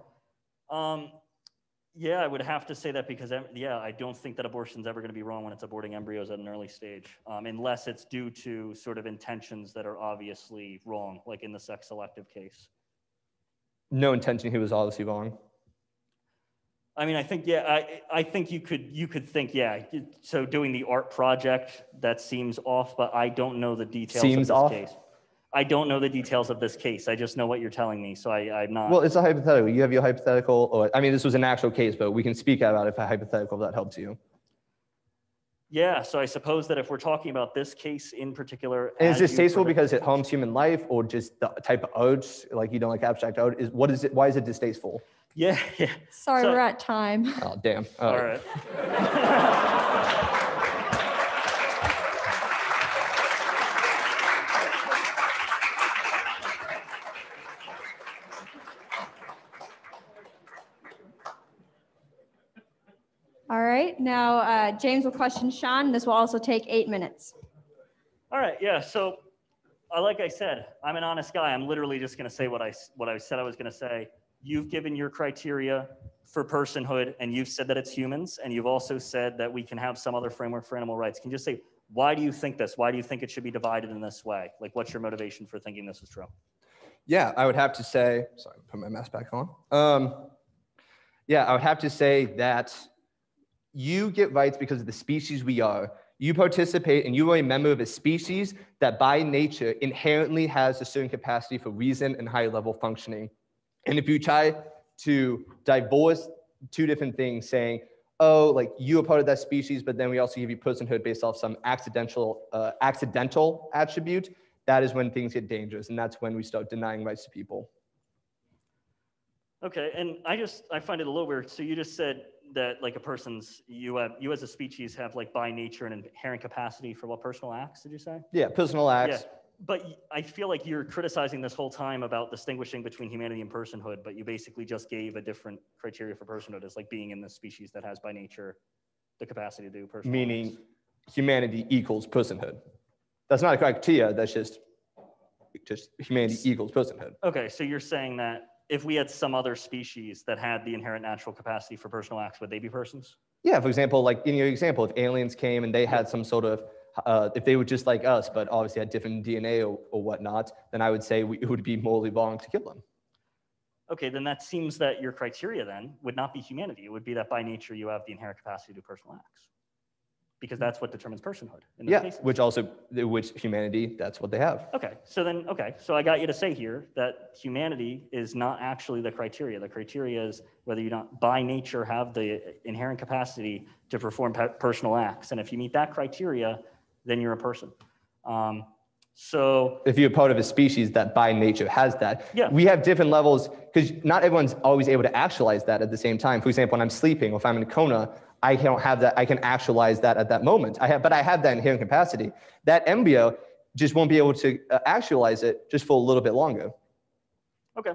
Yeah, I would have to say that because, yeah, I don't think that abortion's ever going to be wrong when it's aborting embryos at an early stage, unless it's due to sort of intentions that are obviously wrong, like in the sex selective case. No intention, he was obviously wrong. I mean, I think, yeah, I think you could think, yeah, so doing the art project, that seems off, but I don't know the details Seems of this off? case. I don't know the details of this case. I just know what you're telling me, so I'm not. Well, it's a hypothetical. You have your hypothetical, or I mean, this was an actual case, but we can speak about it if a hypothetical, if that helps you. Yeah, so I suppose that if we're talking about this case in particular. And is this distasteful because it harms human life, or just the type of art, like you don't like abstract art? What is it? Why is it distasteful? Yeah. Sorry, So- we're at time. Oh, damn. All right. All right, now James will question Sean. This will also take 8 minutes. All right, yeah, so like I said, I'm an honest guy. I'm literally just going to say what I said I was going to say. You've given your criteria for personhood, and you've said that it's humans, and you've also said that we can have some other framework for animal rights. Can you just say, why do you think this? Why do you think it should be divided in this way? Like, what's your motivation for thinking this is true? Yeah, I would have to say, sorry, put my mask back on. Yeah, I would have to say that you get rights because of the species we are. You participate and you are a member of a species that by nature inherently has a certain capacity for reason and higher level functioning. And if you try to divorce two different things, saying, oh, like you are part of that species, but then we also give you personhood based off some accidental attribute, that is when things get dangerous. And that's when we start denying rights to people. Okay, and I find it a little weird. So you just said that like you as a species have like by nature an inherent capacity for what, personal acts, did you say? Yeah, personal acts. Yeah, but I feel like you're criticizing this whole time about distinguishing between humanity and personhood, but you basically just gave a different criteria for personhood as like being in the species that has by nature the capacity to do personal Meaning acts. humanity equals personhood. That's not a criteria, that's just humanity equals personhood. Okay, so you're saying that if we had some other species that had the inherent natural capacity for personal acts, would they be persons? Yeah, for example, like in your example, if aliens came and they had some sort of, if they were just like us, but obviously had different DNA or whatnot, then I would say it would be morally wrong to kill them. Okay, then that seems that your criteria then would not be humanity. It would be that by nature you have the inherent capacity to do personal acts, because that's what determines personhood in those cases. Which humanity, that's what they have. Okay, so I got you to say here that humanity is not actually the criteria. The criteria is whether you don't by nature have the inherent capacity to perform personal acts. And if you meet that criteria, then you're a person. So if you're part of a species that by nature has that, yeah. We have different levels, because not everyone's always able to actualize that at the same time. For example, when I'm sleeping or if I'm in a coma, I don't have that. I can actualize that at that moment. But I have that inherent capacity. That embryo just won't be able to actualize it just for a little bit longer. Okay.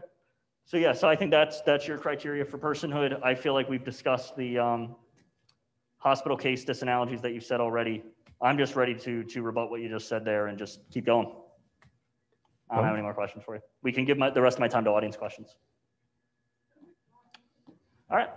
So yeah, so I think that's your criteria for personhood. I feel like we've discussed the hospital case disanalogies that you've said already. I'm just ready to rebut what you just said there and just keep going. I don't have any more questions for you. We can give the rest of my time to audience questions. All right.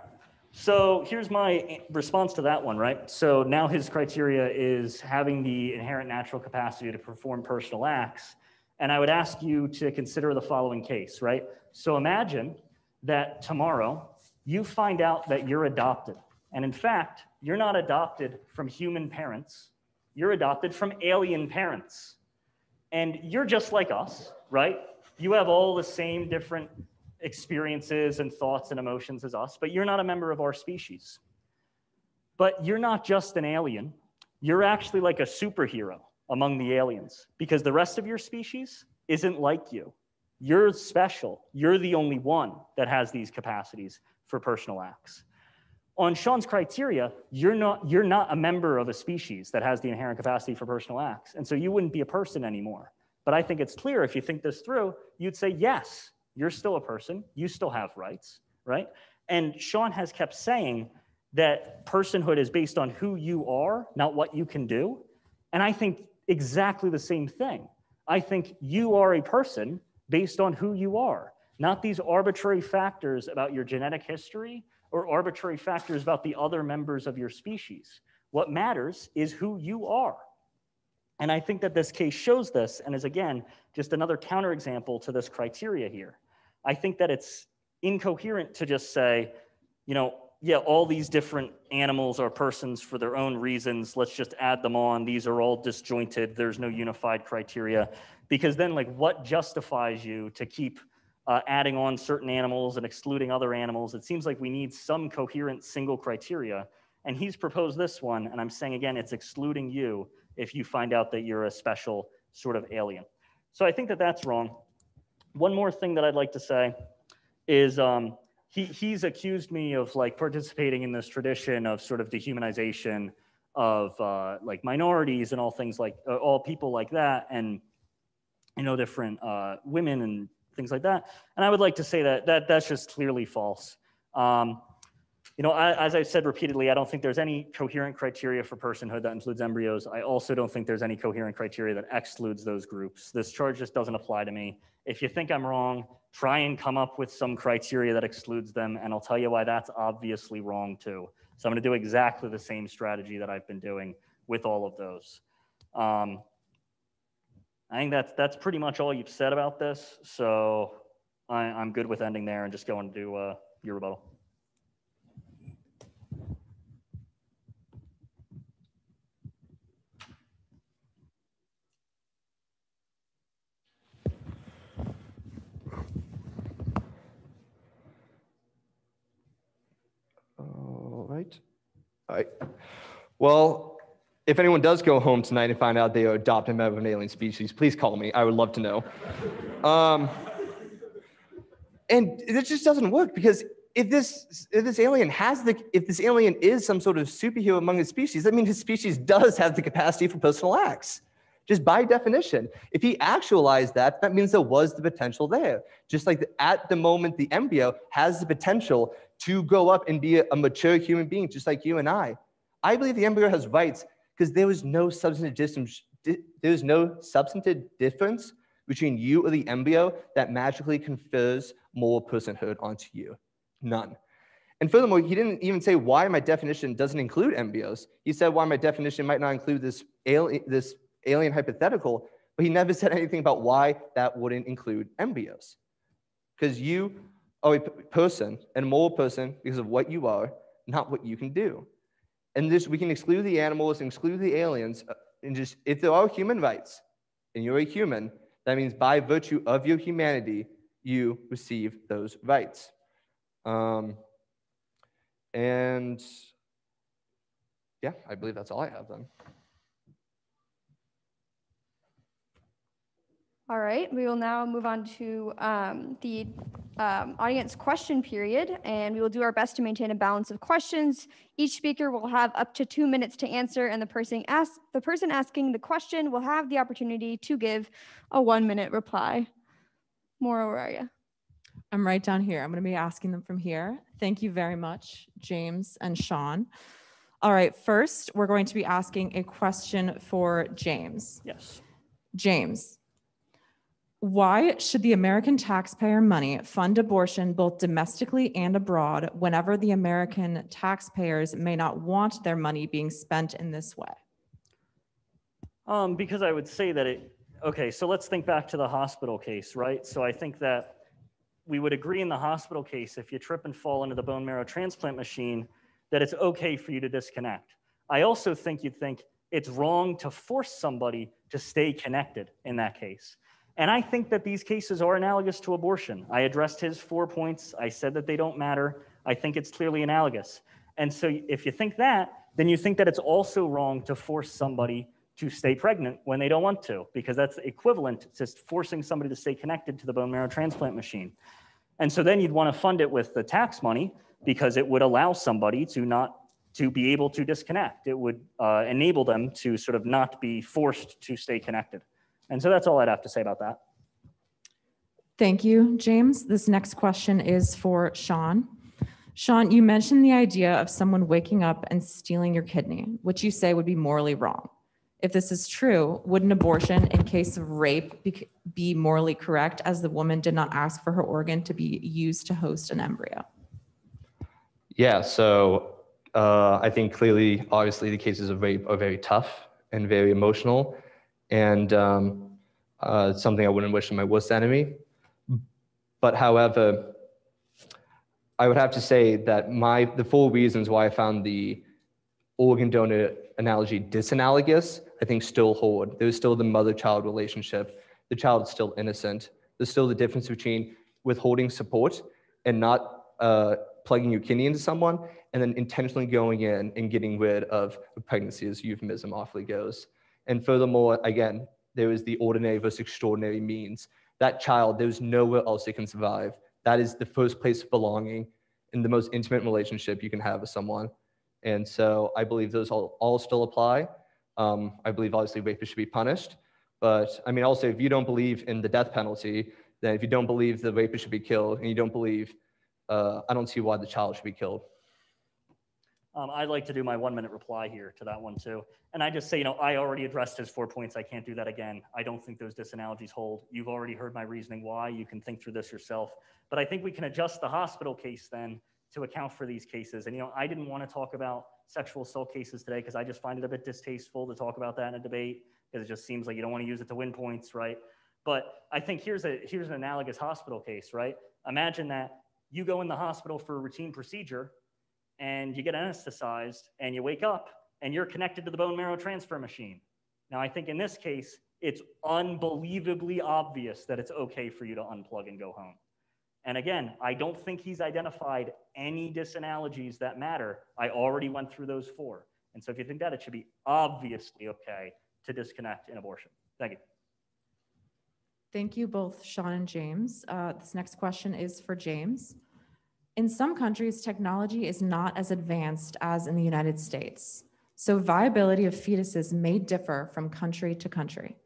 So here's my response to that one, right? So now his criteria is having the inherent natural capacity to perform personal acts. And I would ask you to consider the following case, right? So imagine that tomorrow you find out that you're adopted. And in fact, you're not adopted from human parents. You're adopted from alien parents. And you're just like us, right? You have all the same different experiences and thoughts and emotions as us, but you're not a member of our species. But you're not just an alien. You're actually like a superhero among the aliens, because the rest of your species isn't like you. You're special. You're the only one that has these capacities for personal acts. On Sean's criteria, you're not a member of a species that has the inherent capacity for personal acts, and so you wouldn't be a person anymore. But I think it's clear, if you think this through, you'd say, yes, you're still a person, you still have rights, right? And Sean has kept saying that personhood is based on who you are, not what you can do. And I think exactly the same thing. I think you are a person based on who you are. not these arbitrary factors about your genetic history or arbitrary factors about the other members of your species. What matters is who you are. And I think that this case shows this, and is again, just another counterexample to this criteria here. I think that it's incoherent to just say, you know, yeah, all these different animals are persons for their own reasons. Let's just add them on. These are all disjointed. There's no unified criteria. Because then, like, what justifies you to keep adding on certain animals and excluding other animals? It seems like we need some coherent single criteria. And he's proposed this one, and I'm saying again, it's excluding you if you find out that you're a special sort of alien. So I think that that's wrong. One more thing that I'd like to say is he's accused me of like participating in this tradition of sort of dehumanization of like minorities and all things like all people like that, and you know, different women and things like that. And I would like to say that that's just clearly false. You know, as I've said repeatedly, I don't think there's any coherent criteria for personhood that includes embryos. I also don't think there's any coherent criteria that excludes those groups. This charge just doesn't apply to me. If you think I'm wrong, try and come up with some criteria that excludes them, and I'll tell you why that's obviously wrong too. So I'm going to do exactly the same strategy that I've been doing with all of those. I think that's pretty much all you've said about this. So I'm good with ending there and just going to do your rebuttal. All right. Well, if anyone does go home tonight and find out they are adopted member of an alien species, please call me. I would love to know. And it just doesn't work, because if this alien is some sort of superhero among his species, that means his species does have the capacity for personal acts. Just by definition. If he actualized that, that means there was the potential there. Just like at the moment, the embryo has the potential to grow up and be a mature human being, just like you and I. I believe the embryo has rights because there was no substantive difference between you or the embryo that magically confers more personhood onto you. None. And furthermore, he didn't even say why my definition doesn't include embryos. He said why my definition might not include this alien hypothetical, but he never said anything about why that wouldn't include embryos. Because you are a person and a moral person because of what you are, not what you can do. And this, we can exclude the animals and exclude the aliens, and just, if there are human rights and you're a human, that means by virtue of your humanity, you receive those rights. And yeah, I believe that's all I have then. All right, we will now move on to the audience question period, and we will do our best to maintain a balance of questions. Each speaker will have up to 2 minutes to answer, and the person asking the question will have the opportunity to give a 1-minute reply. Maura, where are you? I'm right down here. I'm going to be asking them from here. Thank you very much, James and Sean. All right, first, we're going to be asking a question for James. Yes. James. Why should the American taxpayer money fund abortion both domestically and abroad whenever the American taxpayers may not want their money being spent in this way? Because I would say that okay, so let's think back to the hospital case, right? So I think that we would agree in the hospital case, if you trip and fall into the bone marrow transplant machine, that it's okay for you to disconnect. I also think you'd think it's wrong to force somebody to stay connected in that case. And I think that these cases are analogous to abortion. I addressed his 4 points. I said that they don't matter. I think it's clearly analogous. And so if you think that, then you think that it's also wrong to force somebody to stay pregnant when they don't want to, because that's equivalent to forcing somebody to stay connected to the bone marrow transplant machine. And so then you'd want to fund it with the tax money, because it would allow somebody to be able to disconnect. It would enable them to sort of not be forced to stay connected. And so that's all I'd have to say about that. Thank you, James. This next question is for Sean. Sean, you mentioned the idea of someone waking up and stealing your kidney, which you say would be morally wrong. If this is true, would an abortion in case of rape be morally correct, as the woman did not ask for her organ to be used to host an embryo? Yeah, so I think clearly, obviously, the cases of rape are very tough and very emotional, and something I wouldn't wish on my worst enemy. But however, I would have to say that the full reasons why I found the organ donor analogy disanalogous, I think still hold. There's still the mother-child relationship. The child is still innocent. There's still the difference between withholding support and not plugging your kidney into someone, and then intentionally going in and getting rid of a pregnancy, as euphemism awfully goes. And furthermore, again, there is the ordinary versus extraordinary means. That child, there's nowhere else it can survive. That is the first place of belonging and the most intimate relationship you can have with someone. And so I believe those all still apply. I believe obviously rapists should be punished. But I mean, also, if you don't believe in the death penalty, then if you don't believe the rapist should be killed, and you don't believe, I don't see why the child should be killed. I'd like to do my 1-minute reply here to that one too. And I just say, I already addressed his 4 points. I can't do that again. I don't think those disanalogies hold. You've already heard my reasoning why. You can think through this yourself. But I think we can adjust the hospital case then to account for these cases. And I didn't want to talk about sexual assault cases today because I just find it a bit distasteful to talk about that in a debate, because it just seems like you don't want to use it to win points, right? But I think here's an analogous hospital case, right? Imagine that you go in the hospital for a routine procedure and you get anesthetized and you wake up and you're connected to the bone marrow transfer machine. Now, I think in this case, it's unbelievably obvious that it's okay for you to unplug and go home. And again, I don't think he's identified any disanalogies that matter. I already went through those 4. And so if you think that, it should be obviously okay to disconnect an abortion. Thank you. Thank you both, Sean and James. This next question is for James. In some countries, technology is not as advanced as in the United States. So viability of fetuses may differ from country to country.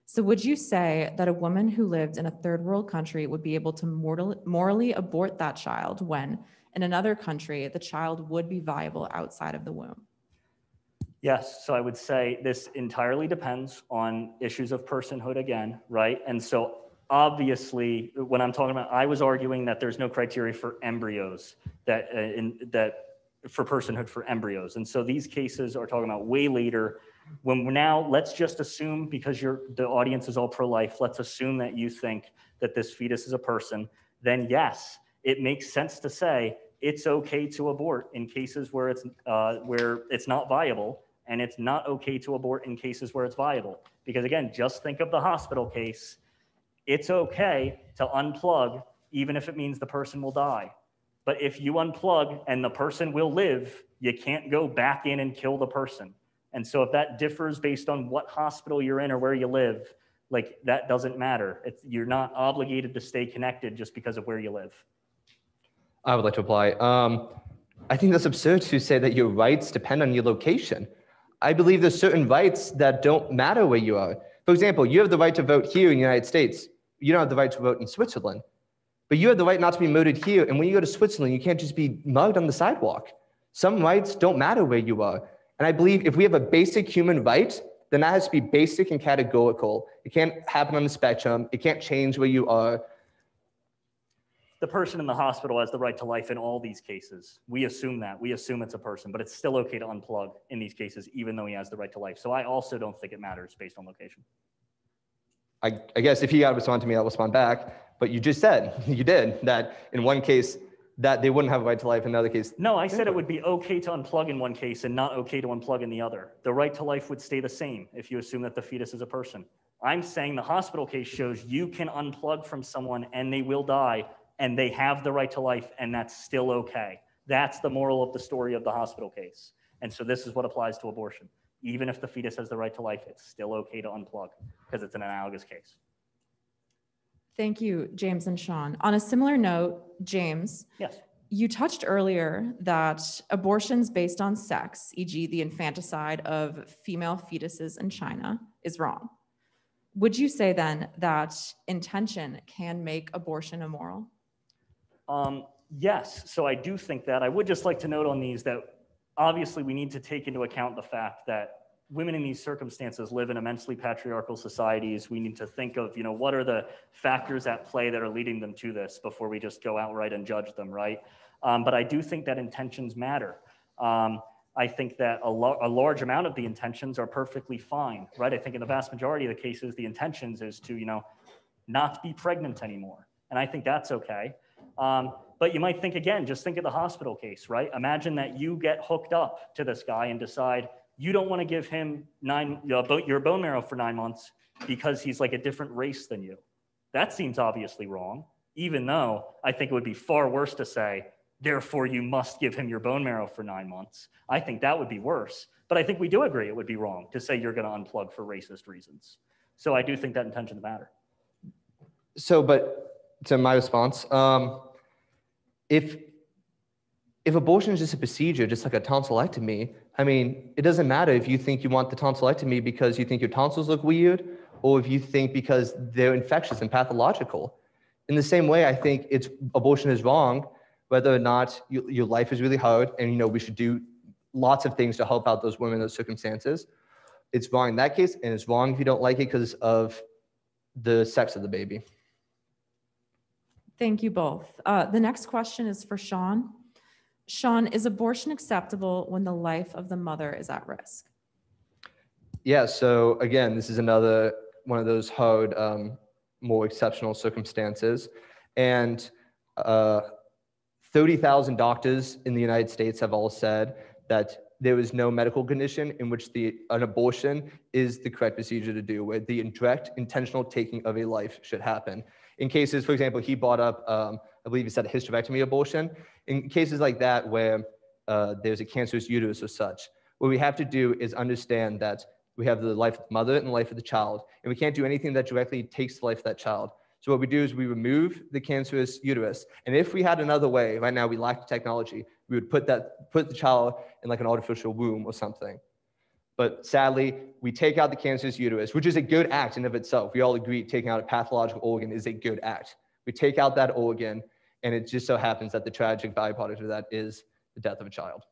So would you say that a woman who lived in a third world country would be able to morally abort that child when, in another country, the child would be viable outside of the womb? Yes, so I would say this entirely depends on issues of personhood again, right? And so obviously, when I'm talking about, I was arguing that there's no criteria for embryos, for personhood for embryos. And so these cases are talking about way later. Let's just assume, because the audience is all pro-life, let's assume that you think that this fetus is a person, then yes, it makes sense to say it's okay to abort in cases where it's not viable, and it's not okay to abort in cases where it's viable. Because again, just think of the hospital case. It's okay to unplug, even if it means the person will die. But if you unplug and the person will live, you can't go back in and kill the person. And so if that differs based on what hospital you're in or where you live, that doesn't matter. You're not obligated to stay connected just because of where you live. I would like to apply. I think that's absurd to say that your rights depend on your location. I believe there's certain rights that don't matter where you are. For example, you have the right to vote here in the United States. You don't have the right to vote in Switzerland. But you have the right not to be murdered here. And when you go to Switzerland, you can't just be mugged on the sidewalk. Some rights don't matter where you are. And I believe if we have a basic human right, then that has to be basic and categorical. It can't happen on the spectrum. It can't change where you are. The person in the hospital has the right to life in all these cases. We assume that. We assume it's a person, but it's still okay to unplug in these cases, even though he has the right to life. So I also don't think it matters based on location. I guess if he got to respond to me, I'll respond back. But you just said, you did, that in one case, that they wouldn't have a right to life, in another case. No, I said it would be okay to unplug in one case and not okay to unplug in the other. The right to life would stay the same if you assume that the fetus is a person. I'm saying the hospital case shows you can unplug from someone and they will die, and they have the right to life, and that's still okay. That's the moral of the story of the hospital case. And so this is what applies to abortion. Even if the fetus has the right to life, it's still okay to unplug because it's an analogous case. Thank you, James and Sean. On a similar note, James, yes, you touched earlier that abortions based on sex, e.g. the infanticide of female fetuses in China, is wrong. Would you say then that intention can make abortion immoral? Yes, so I do think that. I would just like to note on these that obviously we need to take into account the fact that women in these circumstances live in immensely patriarchal societies. We need to think of, what are the factors at play that are leading them to this before we just go outright and judge them, right? But I do think that intentions matter. I think that a large amount of the intentions are perfectly fine, right? I think in the vast majority of the cases, the intentions is to, not be pregnant anymore. And I think that's okay. But you might think again, just think of the hospital case, right? Imagine that you get hooked up to this guy and decide you don't want to give him your bone marrow for 9 months because he's like a different race than you. That seems obviously wrong, even though I think it would be far worse to say, therefore you must give him your bone marrow for 9 months. I think that would be worse. But I think we do agree it would be wrong to say you're going to unplug for racist reasons. So I do think that intentions matter. But to my response, if abortion is just a procedure, just like a tonsillectomy, I mean, it doesn't matter if you think you want the tonsillectomy because you think your tonsils look weird, or if you think because they're infectious and pathological. In the same way, I think abortion is wrong, whether or not your life is really hard, and we should do lots of things to help out those women in those circumstances. It's wrong in that case, and it's wrong if you don't like it because of the sex of the baby. Thank you both. The next question is for Sean. Sean, is abortion acceptable when the life of the mother is at risk? Yeah, so again, this is another one of those hard, more exceptional circumstances. And 30,000 doctors in the United States have all said that there is no medical condition in which an abortion is the correct procedure to do, where the direct intentional taking of a life should happen. In cases, for example, he brought up, I believe he said a hysterectomy abortion. In cases like that where there's a cancerous uterus or such, what we have to do is understand that we have the life of the mother and the life of the child, and we can't do anything that directly takes the life of that child. So what we do is we remove the cancerous uterus, and if we had another way, right now we lack the technology, we would put the child in like an artificial womb or something. But sadly, we take out the cancerous uterus, which is a good act in of itself. We all agree taking out a pathological organ is a good act. We take out that organ, and it just so happens that the tragic byproduct of that is the death of a child.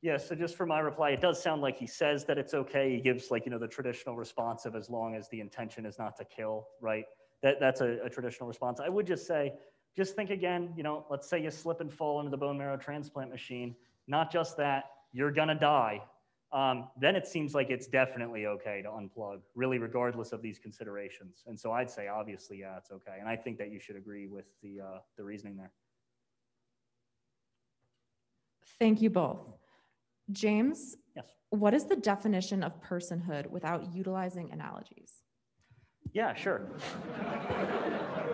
Yeah, so just for my reply, it does sound like he says that it's okay. He gives the traditional response of as long as the intention is not to kill, right? That's a traditional response. I would just say, just think again, let's say you slip and fall into the bone marrow transplant machine. Not just that, you're gonna die. Then it seems like it's definitely okay to unplug, really regardless of these considerations. And so I'd say, obviously, yeah, it's okay. And I think that you should agree with the reasoning there. Thank you both. James, yes. What is the definition of personhood without utilizing analogies? Yeah, sure.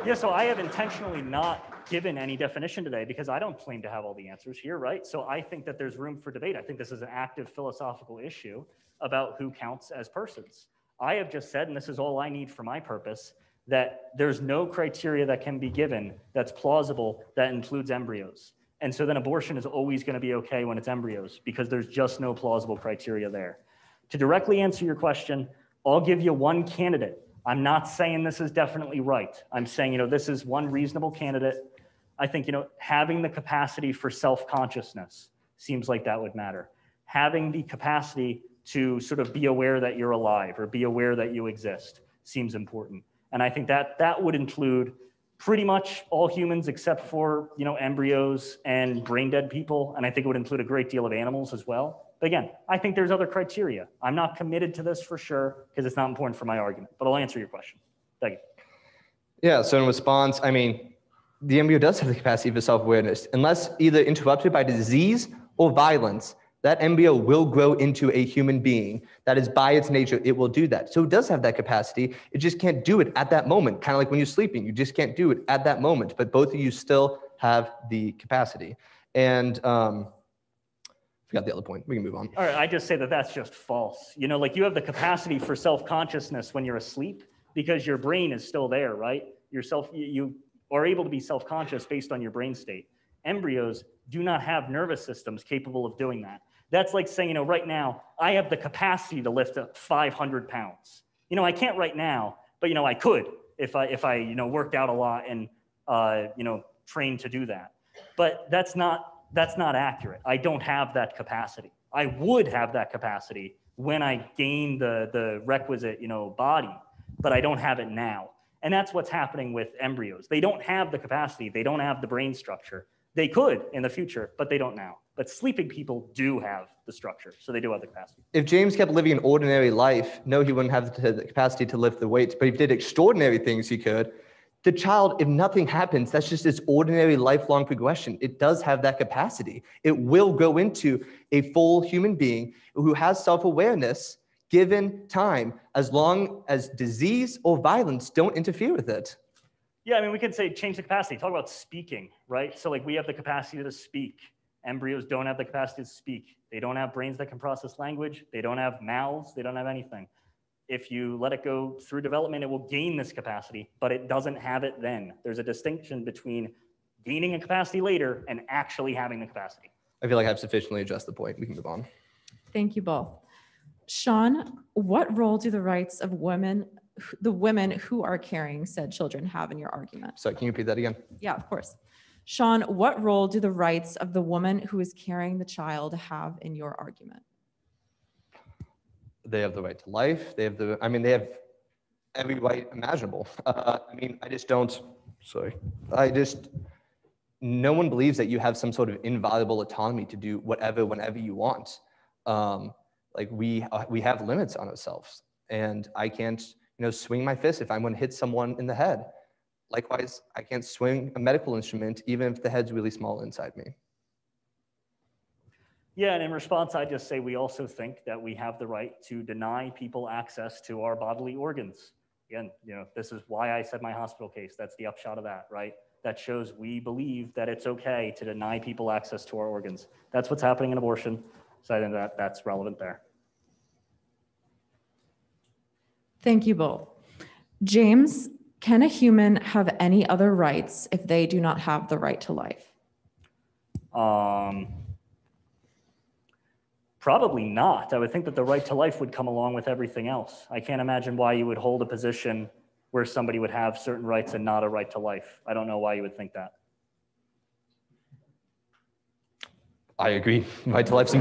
Yeah, so I have intentionally not given any definition today because I don't claim to have all the answers here, right? So I think that there's room for debate. I think this is an active philosophical issue about who counts as persons. I have just said, and this is all I need for my purpose, that there's no criteria that can be given that's plausible that includes embryos. And so then abortion is always going to be okay when it's embryos because there's just no plausible criteria there. To directly answer your question, I'll give you one candidate. I'm not saying this is definitely right. I'm saying, this is one reasonable candidate. I think, having the capacity for self-consciousness seems like that would matter. Having the capacity to sort of be aware that you're alive or be aware that you exist seems important. And I think that would include pretty much all humans except for, embryos and brain dead people. And I think it would include a great deal of animals as well. But again, I think there's other criteria. I'm not committed to this for sure because it's not important for my argument, but I'll answer your question. Thank you. Yeah, so in response, the embryo does have the capacity for self-awareness. Unless either interrupted by disease or violence, that embryo will grow into a human being. That is by its nature, it will do that. So it does have that capacity. It just can't do it at that moment. Kind of like when you're sleeping, you just can't do it at that moment, but both of you still have the capacity. And forgot the other point. We can move on. All right, I just say that that's just false. You have the capacity for self-consciousness when you're asleep because your brain is still there, right? You are able to be self-conscious based on your brain state. Embryos do not have nervous systems capable of doing that. That's like saying, right now, I have the capacity to lift up 500 pounds. I can't right now, but, I could if I worked out a lot and, trained to do that. But that's not accurate. I don't have that capacity. I would have that capacity when I gain the requisite, body, but I don't have it now. And that's what's happening with embryos. They don't have the capacity. They don't have the brain structure. They could in the future, but they don't now. But sleeping people do have the structure, so they do have the capacity. If James kept living an ordinary life, no, he wouldn't have the capacity to lift the weights, but if he did extraordinary things, he could. The child, if nothing happens, that's just its ordinary lifelong progression. It does have that capacity. It will go into a full human being who has self-awareness given time, as long as disease or violence don't interfere with it. Yeah, I mean, we could say change the capacity. Talk about speaking, right? So like we have the capacity to speak. Embryos don't have the capacity to speak. They don't have brains that can process language. They don't have mouths. They don't have anything. If you let it go through development, it will gain this capacity, but it doesn't have it then. There's a distinction between gaining a capacity later and actually having the capacity. I feel like I've sufficiently addressed the point. We can move on. Thank you both. Sean, what role do the rights of the women who are carrying said children have in your argument? So can you repeat that again? Yeah, of course. Sean, what role do the rights of the woman who is carrying the child have in your argument? They have the right to life. They have every right imaginable. No one believes that you have some sort of inviolable autonomy to do whatever, whenever you want. We have limits on ourselves, and I can't, swing my fist if I'm going to hit someone in the head. Likewise, I can't swing a medical instrument even if the head's really small inside me. Yeah, and in response, I just say we also think that we have the right to deny people access to our bodily organs. Again, this is why I said my hospital case. That's the upshot of that, right? That shows we believe that it's okay to deny people access to our organs. That's what's happening in abortion. So I think that's relevant there. Thank you both. James, can a human have any other rights if they do not have the right to life? Probably not. I would think that the right to life would come along with everything else. I can't imagine why you would hold a position where somebody would have certain rights and not a right to life. I don't know why you would think that. I agree. Right to life's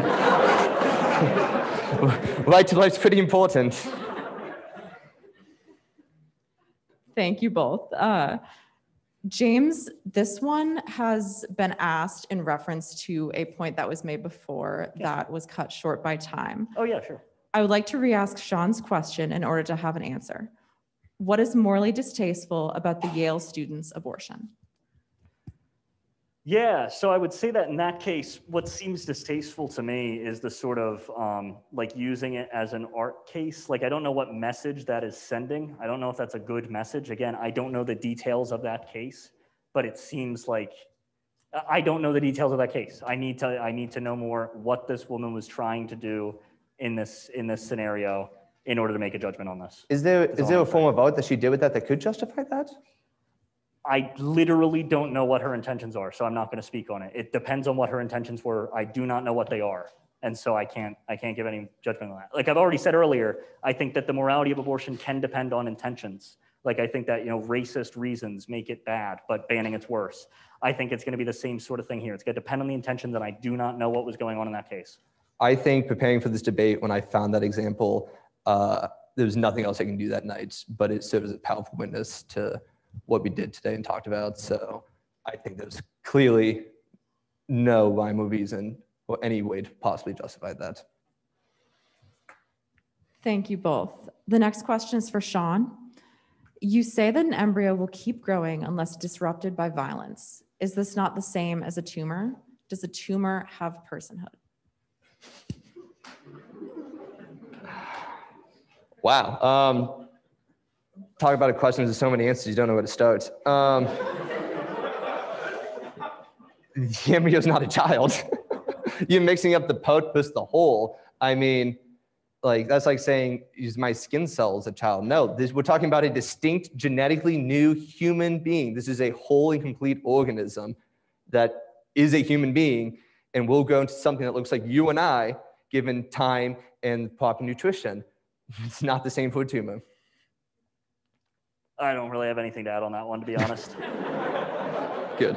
right to life's pretty important. Thank you both. James, this one has been asked in reference to a point that was made before that was cut short by time. Oh yeah, sure. I would like to re-ask Sean's question in order to have an answer. What is morally distasteful about the Yale student's abortion? Yeah, so I would say that in that case, what seems distasteful to me is the sort of using it as an art case. I don't know what message that is sending. I don't know if that's a good message. Again, I don't know the details of that case, but it seems like I don't know the details of that case. I need to know more what this woman was trying to do in this scenario in order to make a judgment on this. Is there a form of art that she did with that could justify that? I literally don't know what her intentions are, so I'm not going to speak on it. It depends on what her intentions were. I do not know what they are, and so I can't give any judgment on that. Like I've already said earlier, I think that the morality of abortion can depend on intentions. I think that racist reasons make it bad, but banning it's worse. I think it's going to be the same sort of thing here. It's going to depend on the intentions, and I do not know what was going on in that case. I think preparing for this debate, when I found that example, there was nothing else I can do that night, but it serves as a powerful witness to what we did today and talked about. So I think there's clearly no rhyme or reason or any way to possibly justify that. Thank you both. The next question is for Sean. You say that an embryo will keep growing unless disrupted by violence. Is this not the same as a tumor? Does a tumor have personhood? Wow. Talk about a question with so many answers, you don't know where to start. The embryo's not a child. You're mixing up the pouch with the whole. I mean, that's like saying, use my skin cells a child. No, we're talking about a distinct, genetically new human being. This is a whole and complete organism that is a human being and will grow into something that looks like you and I, given time and proper nutrition. It's not the same for a tumor. I don't really have anything to add on that one, to be honest. Good.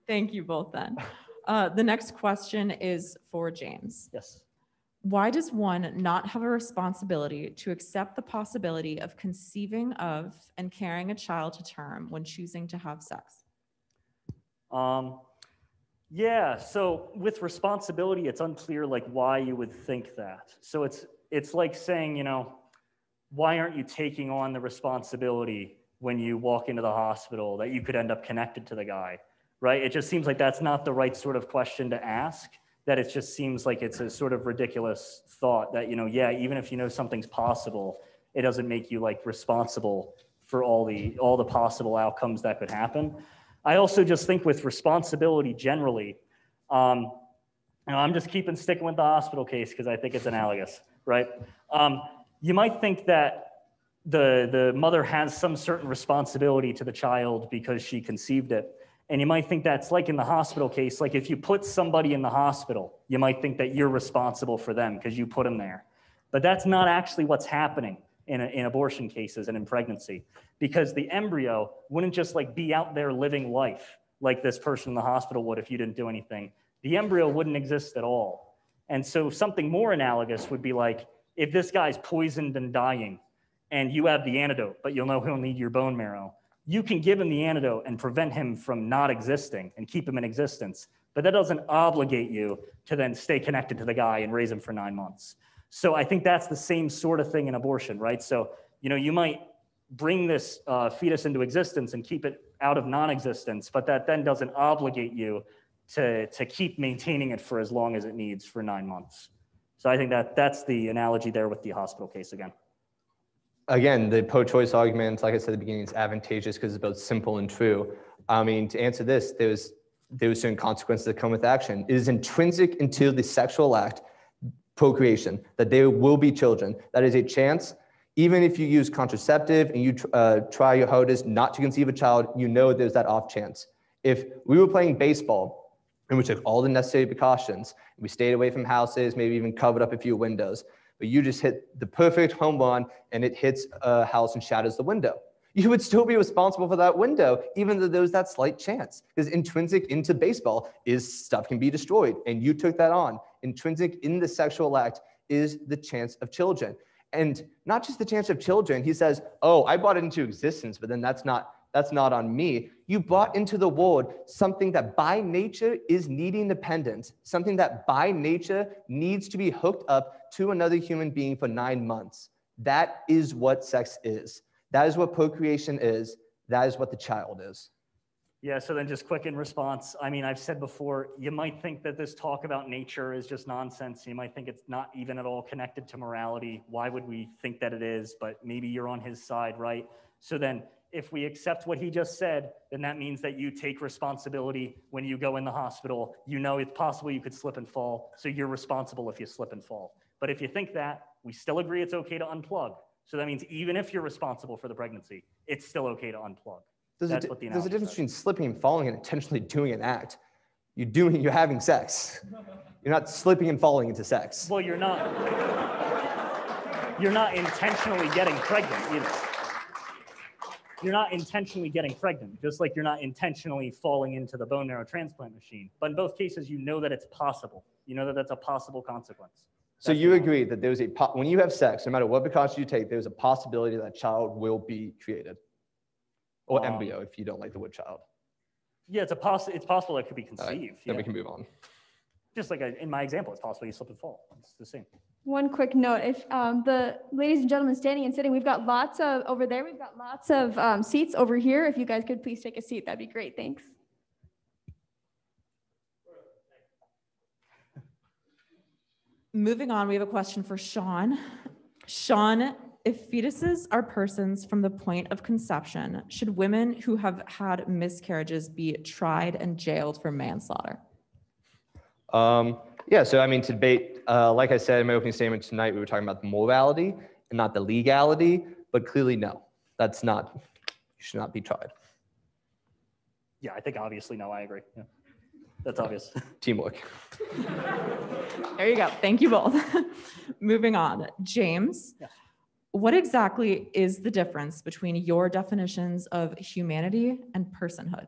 Thank you both then. The next question is for James. Yes. Why does one not have a responsibility to accept the possibility of conceiving of and carrying a child to term when choosing to have sex? Yeah, so with responsibility, it's unclear like why you would think that. So it's like saying, you know, why aren't you taking on the responsibility when you walk into the hospital that you could end up connected to the guy, right? It just seems like that's not the right sort of question to ask, that it just seems like it's a sort of ridiculous thought that, you know, yeah, even if you know something's possible, it doesn't make you like responsible for all the possible outcomes that could happen. I also just think with responsibility generally, you know, I'm just sticking with the hospital case because I think it's analogous, right? You might think that the mother has some certain responsibility to the child because she conceived it. And you might think that's like in the hospital case, like if you put somebody in the hospital, you might think that you're responsible for them because you put them there. But that's not actually what's happening in abortion cases and in pregnancy, because the embryo wouldn't just like be out there living life like this person in the hospital would if you didn't do anything. The embryo wouldn't exist at all. And so something more analogous would be like if this guy's poisoned and dying and you have the antidote, but you'll know he'll need your bone marrow, you can give him the antidote and prevent him from not existing and keep him in existence. But that doesn't obligate you to then stay connected to the guy and raise him for 9 months. So I think that's the same sort of thing in abortion, right? So, you know, you might bring this fetus into existence and keep it out of non-existence, but that then doesn't obligate you to keep maintaining it for as long as it needs for 9 months. So I think that's the analogy there with the hospital case again. Again, the pro-choice argument, like I said at the beginning, is advantageous because it's both simple and true. I mean, to answer this, there's certain consequences that come with action. It is intrinsic into the sexual act, procreation, that there will be children. That is a chance. Even if you use contraceptive and you try your hardest not to conceive a child, you know there's that off chance. If we were playing baseball and we took all the necessary precautions, and we stayed away from houses, maybe even covered up a few windows, but you just hit the perfect home run and it hits a house and shatters the window, you would still be responsible for that window, even though there's that slight chance. Because intrinsic into baseball is stuff can be destroyed, and you took that on. Intrinsic in the sexual act is the chance of children. And not just the chance of children. He says, oh, I brought it into existence, but then that's not on me. You brought into the world something that by nature is needy independence, something that by nature needs to be hooked up to another human being for 9 months. That is what sex is. That is what procreation is. That is what the child is. Yeah, so then just quick in response. I mean, I've said before, you might think that this talk about nature is just nonsense. You might think it's not even at all connected to morality. Why would we think that it is? But maybe you're on his side, right? So then if we accept what he just said, then that means that you take responsibility when you go in the hospital. You know it's possible you could slip and fall, so you're responsible if you slip and fall. But if you think that, we still agree it's okay to unplug. So that means even if you're responsible for the pregnancy, it's still okay to unplug. There's a difference between slipping and falling and intentionally doing an act. You're having sex. You're not slipping and falling into sex. Well, you're not intentionally getting pregnant either. You're not intentionally getting pregnant, just like you're not intentionally falling into the bone marrow transplant machine. But in both cases, you know that it's possible. You know that that's a possible consequence. So you agree that there's when you have sex, no matter what precautions you take, there's a possibility that a child will be created. Or embryo, if you don't like the word child. Yeah, it's possible that it could be conceived. Right, then we can move on. Just like in my example, it's possible you slip and fall. It's the same. One quick note, if the ladies and gentlemen standing and sitting, we've got lots of, over there, we've got lots of seats over here. If you guys could please take a seat, that'd be great, thanks. Moving on, we have a question for Sean. Sean, if fetuses are persons from the point of conception, should women who have had miscarriages be tried and jailed for manslaughter? Yeah, so I mean, to debate, like I said in my opening statement tonight, we were talking about the morality and not the legality, but clearly no, you should not be tried. Yeah, I think obviously no, I agree. Yeah. That's obvious. Teamwork. There you go. Thank you both. Moving on. James, yes. What exactly is the difference between your definitions of humanity and personhood?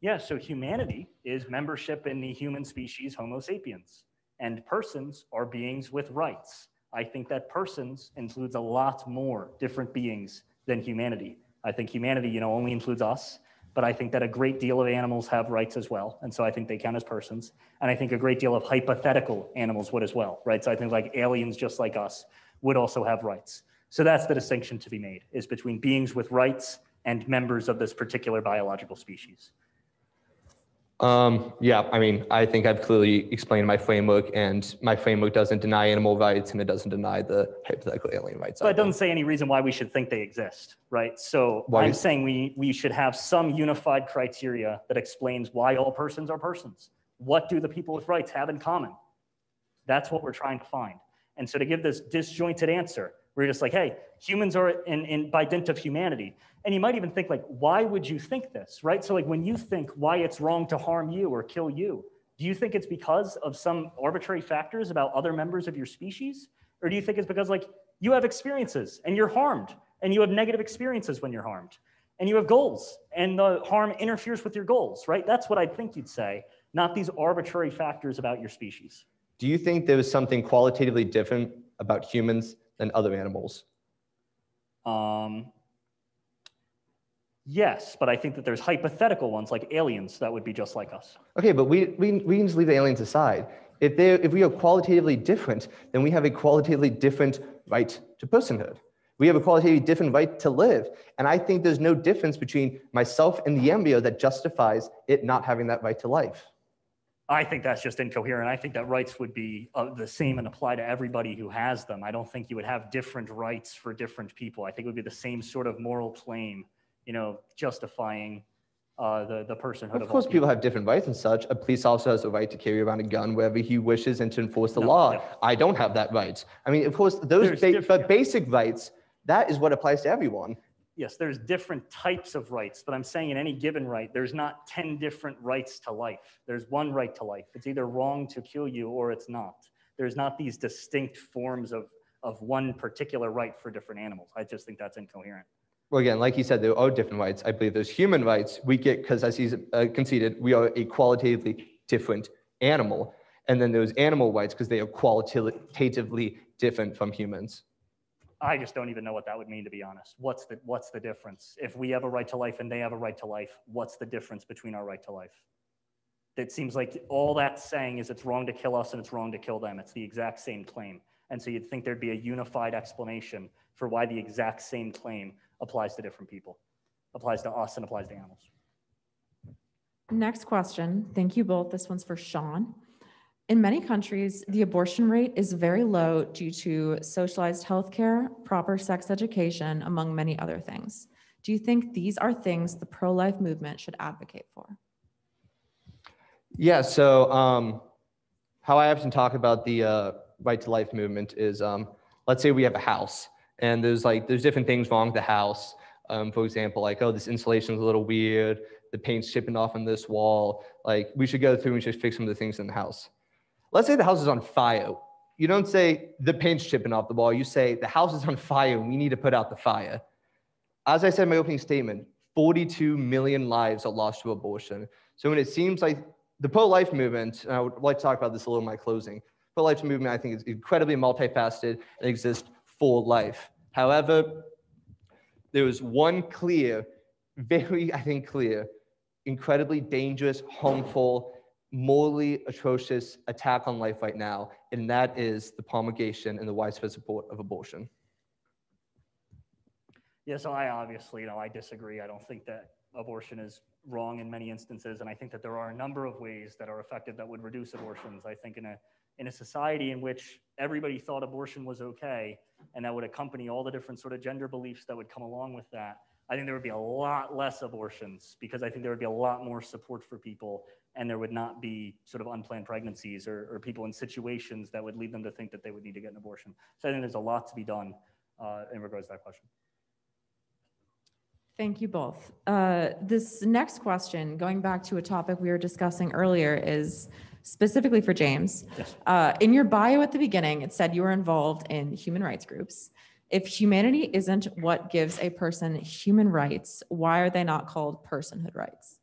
Yeah, so humanity is membership in the human species Homo sapiens. and persons are beings with rights. I think that persons includes a lot more different beings than humanity. I think humanity, only includes us, but I think that a great deal of animals have rights as well. And so I think they count as persons. And I think a great deal of hypothetical animals would as well, right? So I think like aliens just like us would also have rights. So that's the distinction to be made, is between beings with rights and members of this particular biological species. Yeah, I mean, I think I've clearly explained my framework, and my framework doesn't deny animal rights, and it doesn't deny the hypothetical alien rights. But it doesn't say any reason why we should think they exist, right? So I'm saying we should have some unified criteria that explains why all persons are persons. What do the people with rights have in common? That's what we're trying to find. And so to give this disjointed answer, we're just like, hey, humans are by dint of humanity. And you might even think like, why would you think this, right? So like when you think why it's wrong to harm you or kill you, do you think it's because of some arbitrary factors about other members of your species? Or do you think it's because like you have experiences and you're harmed and you have negative experiences when you're harmed and you have goals and the harm interferes with your goals, right? That's what I think you'd say, not these arbitrary factors about your species. Do you think there was something qualitatively different about humans than other animals? Yes, but I think that there's hypothetical ones like aliens that would be just like us. Okay, but we can just leave the aliens aside. If we are qualitatively different, then we have a qualitatively different right to personhood. We have a qualitatively different right to live. And I think there's no difference between myself and the embryo that justifies it not having that right to life. I think that's just incoherent. I think that rights would be the same and apply to everybody who has them. I don't think you would have different rights for different people. I think it would be the same sort of moral claim, justifying the personhood. Of course, people have different rights and such. A police officer has the right to carry around a gun wherever he wishes and to enforce the law. No. I don't have that right. I mean, of course, those but basic rights, that is what applies to everyone. Yes, there's different types of rights, but I'm saying in any given right, there's not 10 different rights to life. There's one right to life. It's either wrong to kill you or it's not. There's not these distinct forms of one particular right for different animals. I just think that's incoherent. Well, again, like he said, there are different rights. I believe there's human rights. We get, because as he's conceded, we are a qualitatively different animal. And then there's animal rights because they are qualitatively different from humans. I just don't even know what that would mean, to be honest. What's the difference? If we have a right to life and they have a right to life, what's the difference between our right to life? It seems like all that's saying is it's wrong to kill us and it's wrong to kill them. It's the exact same claim. And so you'd think there'd be a unified explanation for why the exact same claim applies to different people, applies to us and applies to animals. Next question. Thank you both. This one's for Sean. In many countries, the abortion rate is very low due to socialized healthcare, proper sex education, among many other things. Do you think these are things the pro-life movement should advocate for? Yeah, so how I often talk about the right to life movement is, let's say we have a house and there's different things wrong with the house. For example, like, oh, this insulation is a little weird, the paint's chipping off on this wall. Like, we should go through and we should fix some of the things in the house. Let's say the house is on fire. You don't say the paint's chipping off the wall. You say the house is on fire and we need to put out the fire. As I said in my opening statement, 42 million lives are lost to abortion. So when it seems like the pro-life movement, and I would like to talk about this a little in my closing, pro-life movement, I think, is incredibly multifaceted and exists for life. However, there is one clear, very, I think, clear, incredibly dangerous, harmful, morally atrocious attack on life right now, and that is the promulgation and the widespread support of abortion. Yeah, so I obviously, I disagree. I don't think that abortion is wrong in many instances, and I think that there are a number of ways that are effective that would reduce abortions. I think in a society in which everybody thought abortion was okay, and that would accompany all the different sort of gender beliefs that would come along with that, I think there would be a lot less abortions, because I think there would be a lot more support for people, and there would not be sort of unplanned pregnancies or people in situations that would lead them to think that they would need to get an abortion. So I think there's a lot to be done in regards to that question. Thank you both. This next question, going back to a topic we were discussing earlier, is specifically for James. Yes. In your bio at the beginning, it said you were involved in human rights groups. If humanity isn't what gives a person human rights, why are they not called personhood rights?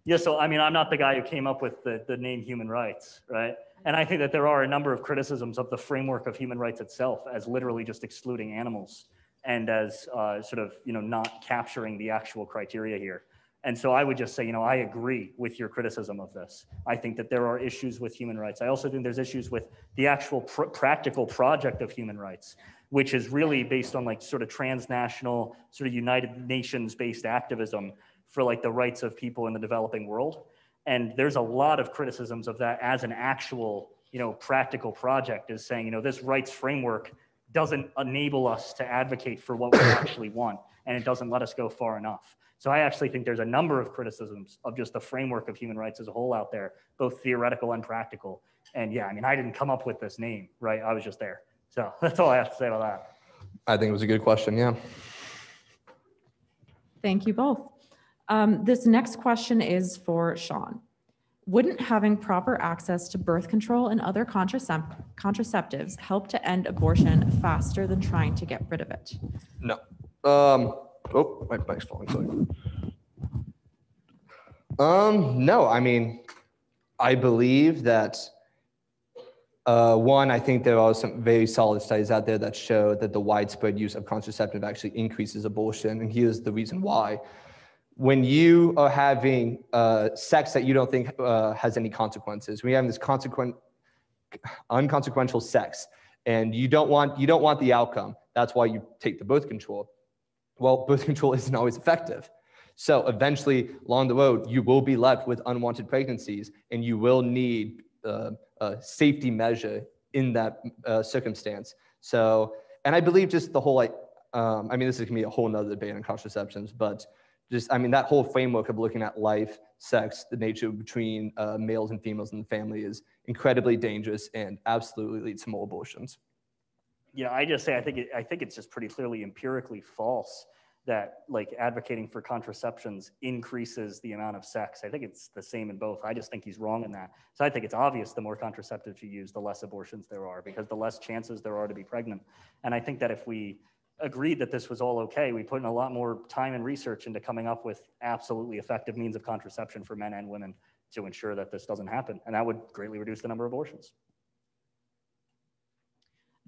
Yeah, so I mean, I'm not the guy who came up with the name human rights, right? And I think that there are a number of criticisms of the framework of human rights itself as literally just excluding animals and as sort of, not capturing the actual criteria here. And so I would just say, I agree with your criticism of this. I think that there are issues with human rights. I also think there's issues with the actual practical project of human rights, which is really based on like sort of transnational, sort of United Nations based activism for like the rights of people in the developing world. And there's a lot of criticisms of that as an actual, practical project, is saying, this rights framework doesn't enable us to advocate for what we actually want, and it doesn't let us go far enough. So I actually think there's a number of criticisms of just the framework of human rights as a whole out there, both theoretical and practical. And yeah, I mean, I didn't come up with this name, right? I was just there. So that's all I have to say about that. I think it was a good question, yeah. Thank you both. This next question is for Sean. Wouldn't having proper access to birth control and other contraceptives help to end abortion faster than trying to get rid of it? No. Oh, my mic's falling. Sorry. No, I mean, I believe that, one, I think there are some very solid studies out there that show that the widespread use of contraceptive actually increases abortion. And here's the reason why. When you are having sex that you don't think has any consequences, when you're having this unconsequential sex, and you don't want the outcome, that's why you take the birth control. Well, birth control isn't always effective. So eventually, along the road, you will be left with unwanted pregnancies, and you will need a safety measure in that circumstance. So, and I believe just the whole, I mean, this is gonna be a whole nother debate on contraceptions, but just, I mean, that whole framework of looking at life, sex, the nature between males and females in the family is incredibly dangerous and absolutely leads to more abortions. Yeah, I just say I think it's just pretty clearly empirically false that like advocating for contraceptions increases the amount of sex. I think it's the same in both. I just think he's wrong in that. So I think it's obvious the more contraceptives you use, the less abortions there are, because the less chances there are to be pregnant. And I think that if we agreed that this was all okay, we put in a lot more time and research into coming up with absolutely effective means of contraception for men and women to ensure that this doesn't happen. And that would greatly reduce the number of abortions.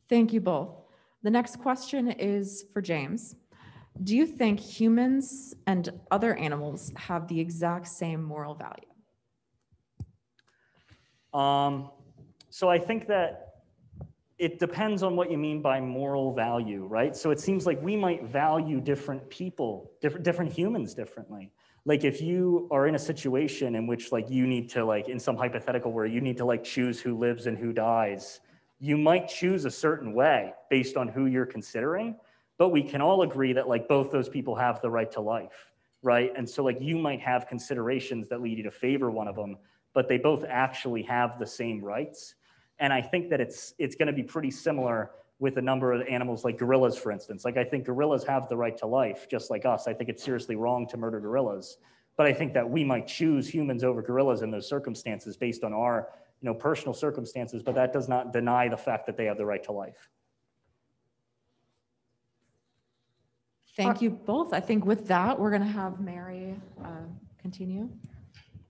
Thank you both. The next question is for James. Do you think humans and other animals have the exact same moral value? So I think that it depends on what you mean by moral value, right? So it seems like we might value different people, different humans differently. Like if you are in a situation in which like you need to like, in some hypothetical where you need to like choose who lives and who dies, you might choose a certain way based on who you're considering, but we can all agree that like both those people have the right to life, right? And so like you might have considerations that lead you to favor one of them, but they both actually have the same rights. And I think that it's going to be pretty similar with a number of animals like gorillas, for instance. Like I think gorillas have the right to life, just like us. I think it's seriously wrong to murder gorillas. But I think that we might choose humans over gorillas in those circumstances based on our personal circumstances, but that does not deny the fact that they have the right to life. Thank you both. I think with that, we're going to have Mary continue.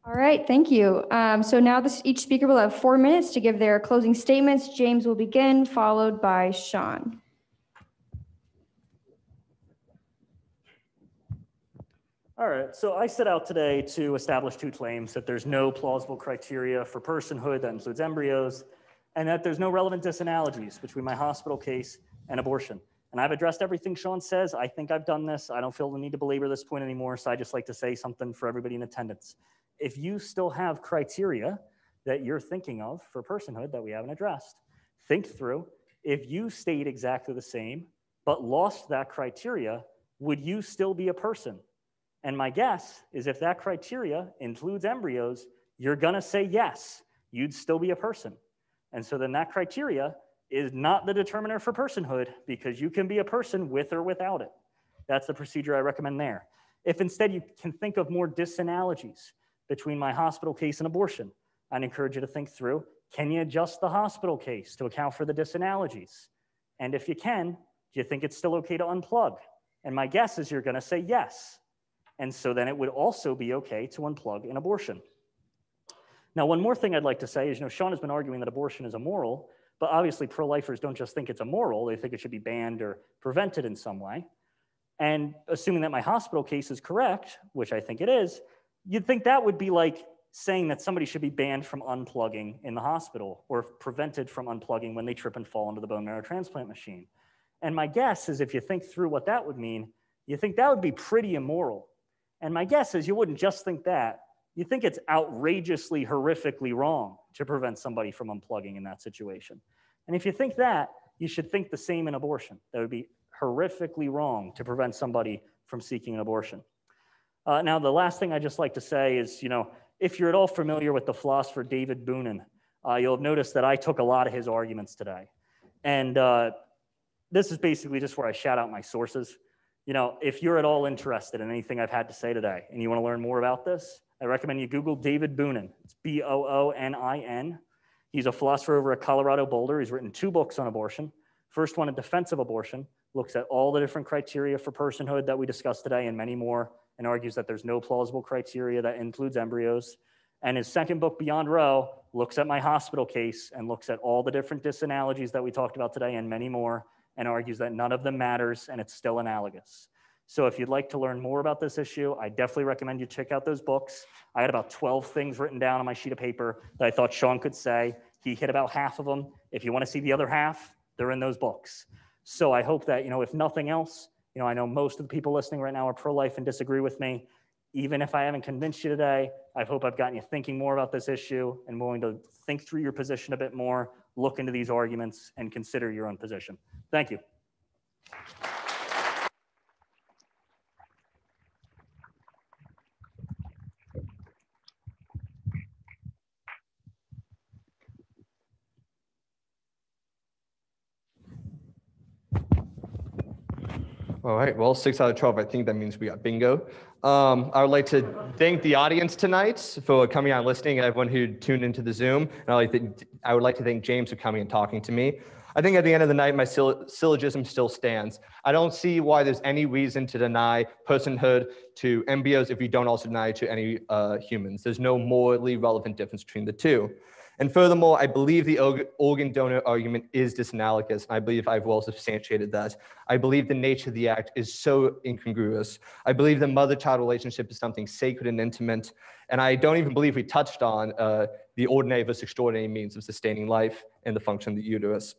All right, thank you. So now each speaker will have 4 minutes to give their closing statements. James will begin, followed by Sean. All right, so I set out today to establish 2 claims: that there's no plausible criteria for personhood that includes embryos, and that there's no relevant disanalogies between my hospital case and abortion. And I've addressed everything Sean says. I think I've done this. I don't feel the need to belabor this point anymore, so I just like to say something for everybody in attendance. If you still have criteria that you're thinking of for personhood that we haven't addressed, think through, if you stayed exactly the same, but lost that criteria, would you still be a person? And my guess is if that criteria includes embryos, you're gonna say yes, you'd still be a person. And so then that criteria is not the determiner for personhood, because you can be a person with or without it. That's the procedure I recommend there. If instead you can think of more disanalogies between my hospital case and abortion, I'd encourage you to think through, can you adjust the hospital case to account for the disanalogies? And if you can, do you think it's still okay to unplug? And my guess is you're gonna say yes. And so then it would also be okay to unplug an abortion. Now, one more thing I'd like to say is, Sean has been arguing that abortion is immoral, but obviously pro-lifers don't just think it's immoral, they think it should be banned or prevented in some way. And assuming that my hospital case is correct, which I think it is, you'd think that would be like saying that somebody should be banned from unplugging in the hospital or prevented from unplugging when they trip and fall into the bone marrow transplant machine. And my guess is if you think through what that would mean, you think that would be pretty immoral. And my guess is you wouldn't just think that, you think it's outrageously, horrifically wrong to prevent somebody from unplugging in that situation. And if you think that, you should think the same in abortion. That would be horrifically wrong to prevent somebody from seeking an abortion. Now, the last thing I'd just like to say is, if you're at all familiar with the philosopher David Boonin, you'll have noticed that I took a lot of his arguments today. And this is basically just where I shout out my sources. If you're at all interested in anything I've had to say today and you want to learn more about this, I recommend you Google David Boonin. It's Boonin. He's a philosopher over at Colorado Boulder. He's written 2 books on abortion. First one, A Defense of Abortion, looks at all the different criteria for personhood that we discussed today and many more, and argues that there's no plausible criteria that includes embryos. And his second book, Beyond Roe, looks at my hospital case and looks at all the different disanalogies that we talked about today and many more, and argues that none of them matters and it's still analogous. So if you'd like to learn more about this issue, I definitely recommend you check out those books. I had about 12 things written down on my sheet of paper that I thought Sean could say. He hit about half of them. If you want to see the other half, they're in those books. So I hope that, if nothing else, I know most of the people listening right now are pro-life and disagree with me. Even if I haven't convinced you today, I hope I've gotten you thinking more about this issue and willing to think through your position a bit more, look into these arguments, and consider your own position. Thank you. All right, well, 6 out of 12, I think that means we got bingo. I would like to thank the audience tonight for coming out and listening, and everyone who tuned into the Zoom. And I would like to thank James for coming and talking to me. I think at the end of the night, my syllogism still stands. I don't see why there's any reason to deny personhood to embryos if you don't also deny it to any humans. There's no morally relevant difference between the two. And furthermore, I believe the organ donor argument is disanalogous. And I believe I've well substantiated that. I believe the nature of the act is so incongruous. I believe the mother-child relationship is something sacred and intimate. And I don't even believe we touched on the ordinary versus extraordinary means of sustaining life and the function of the uterus.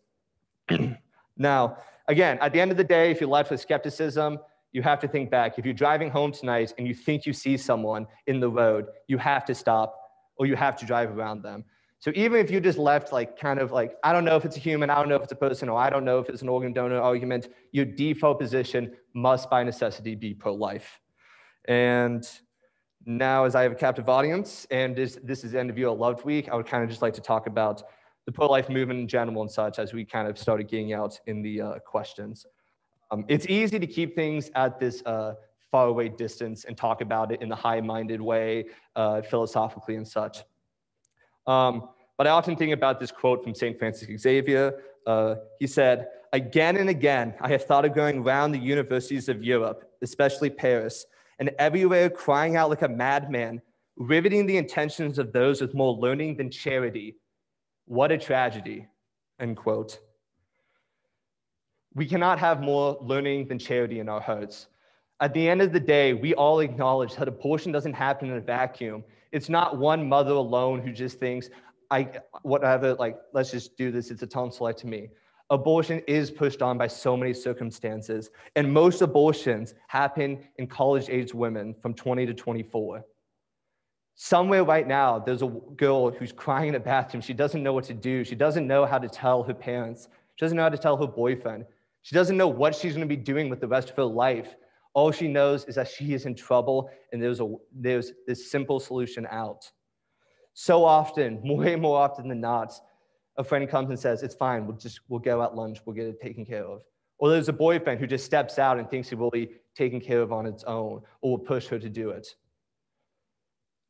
Now, again, at the end of the day, if you're left with skepticism, you have to think back. If you're driving home tonight and you think you see someone in the road, you have to stop or you have to drive around them. So even if you just left I don't know if it's a human, I don't know if it's a person, or I don't know if it's an organ donor argument, your default position must by necessity be pro-life. And now, as I have a captive audience, and this is the end of your loved week, I would kind of just like to talk about the pro-life movement in general and such as we kind of started getting out in the questions. It's easy to keep things at this faraway distance and talk about it in the high-minded way, philosophically and such. But I often think about this quote from St. Francis Xavier. He said, "Again and again, I have thought of going around the universities of Europe, especially Paris, and everywhere crying out like a madman, riveting the intentions of those with more learning than charity. What a tragedy," end quote. We cannot have more learning than charity in our hearts. At the end of the day, we all acknowledge that abortion doesn't happen in a vacuum. It's not one mother alone who just thinks, let's just do this, it's a tonsillectomy. Abortion is pushed on by so many circumstances, and most abortions happen in college-aged women from 20 to 24. Somewhere right now, there's a girl who's crying in a bathroom. She doesn't know what to do. She doesn't know how to tell her parents. She doesn't know how to tell her boyfriend. She doesn't know what she's going to be doing with the rest of her life. All she knows is that she is in trouble, and there's this simple solution out. So often, way more often than not, a friend comes and says, "It's fine, we'll go at lunch, we'll get it taken care of." Or there's a boyfriend who just steps out and thinks he will be taken care of on its own, or will push her to do it.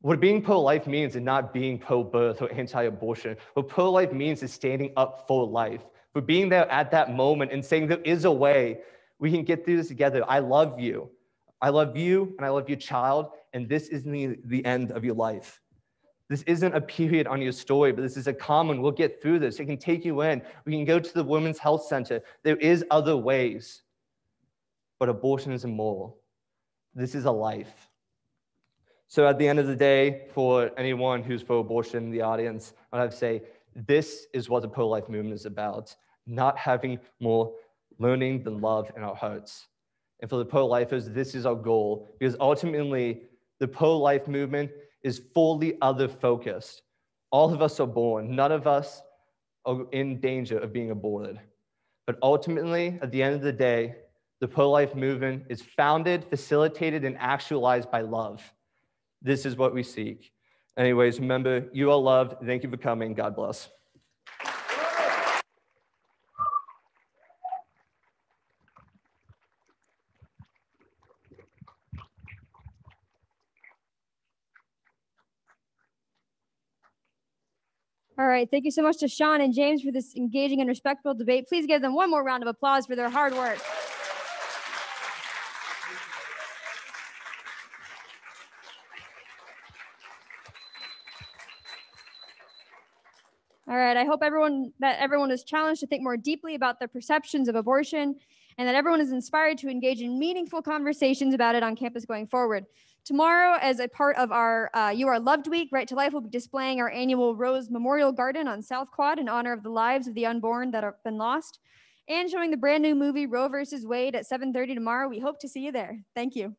What being pro-life means is not being pro-birth or anti-abortion. What pro-life means is standing up for life, for being there at that moment and saying there is a way we can get through this together. I love you. I love you and I love your child, and this isn't the end of your life. This isn't a period on your story, but this is a common, we'll get through this. It can take you in. We can go to the Women's Health Center. There is other ways, but abortion is immoral. This is a life. So at the end of the day, for anyone who's pro-abortion in the audience, I have to say, this is what the pro-life movement is about, not having more learning than love in our hearts. And for the pro-lifers, this is our goal, because ultimately, the pro-life movement is fully other-focused. All of us are born. None of us are in danger of being aborted. But ultimately, at the end of the day, the pro-life movement is founded, facilitated, and actualized by love. This is what we seek. Anyways, remember, you are loved. Thank you for coming. God bless. All right, thank you so much to Sean and James for this engaging and respectful debate. Please give them one more round of applause for their hard work. All right, I hope everyone is challenged to think more deeply about their perceptions of abortion, and that everyone is inspired to engage in meaningful conversations about it on campus going forward. Tomorrow, as a part of our You Are Loved Week, Right to Life will be displaying our annual Rose Memorial Garden on South Quad in honor of the lives of the unborn that have been lost, and showing the brand new movie Roe versus Wade at 7:30 tomorrow. We hope to see you there. Thank you.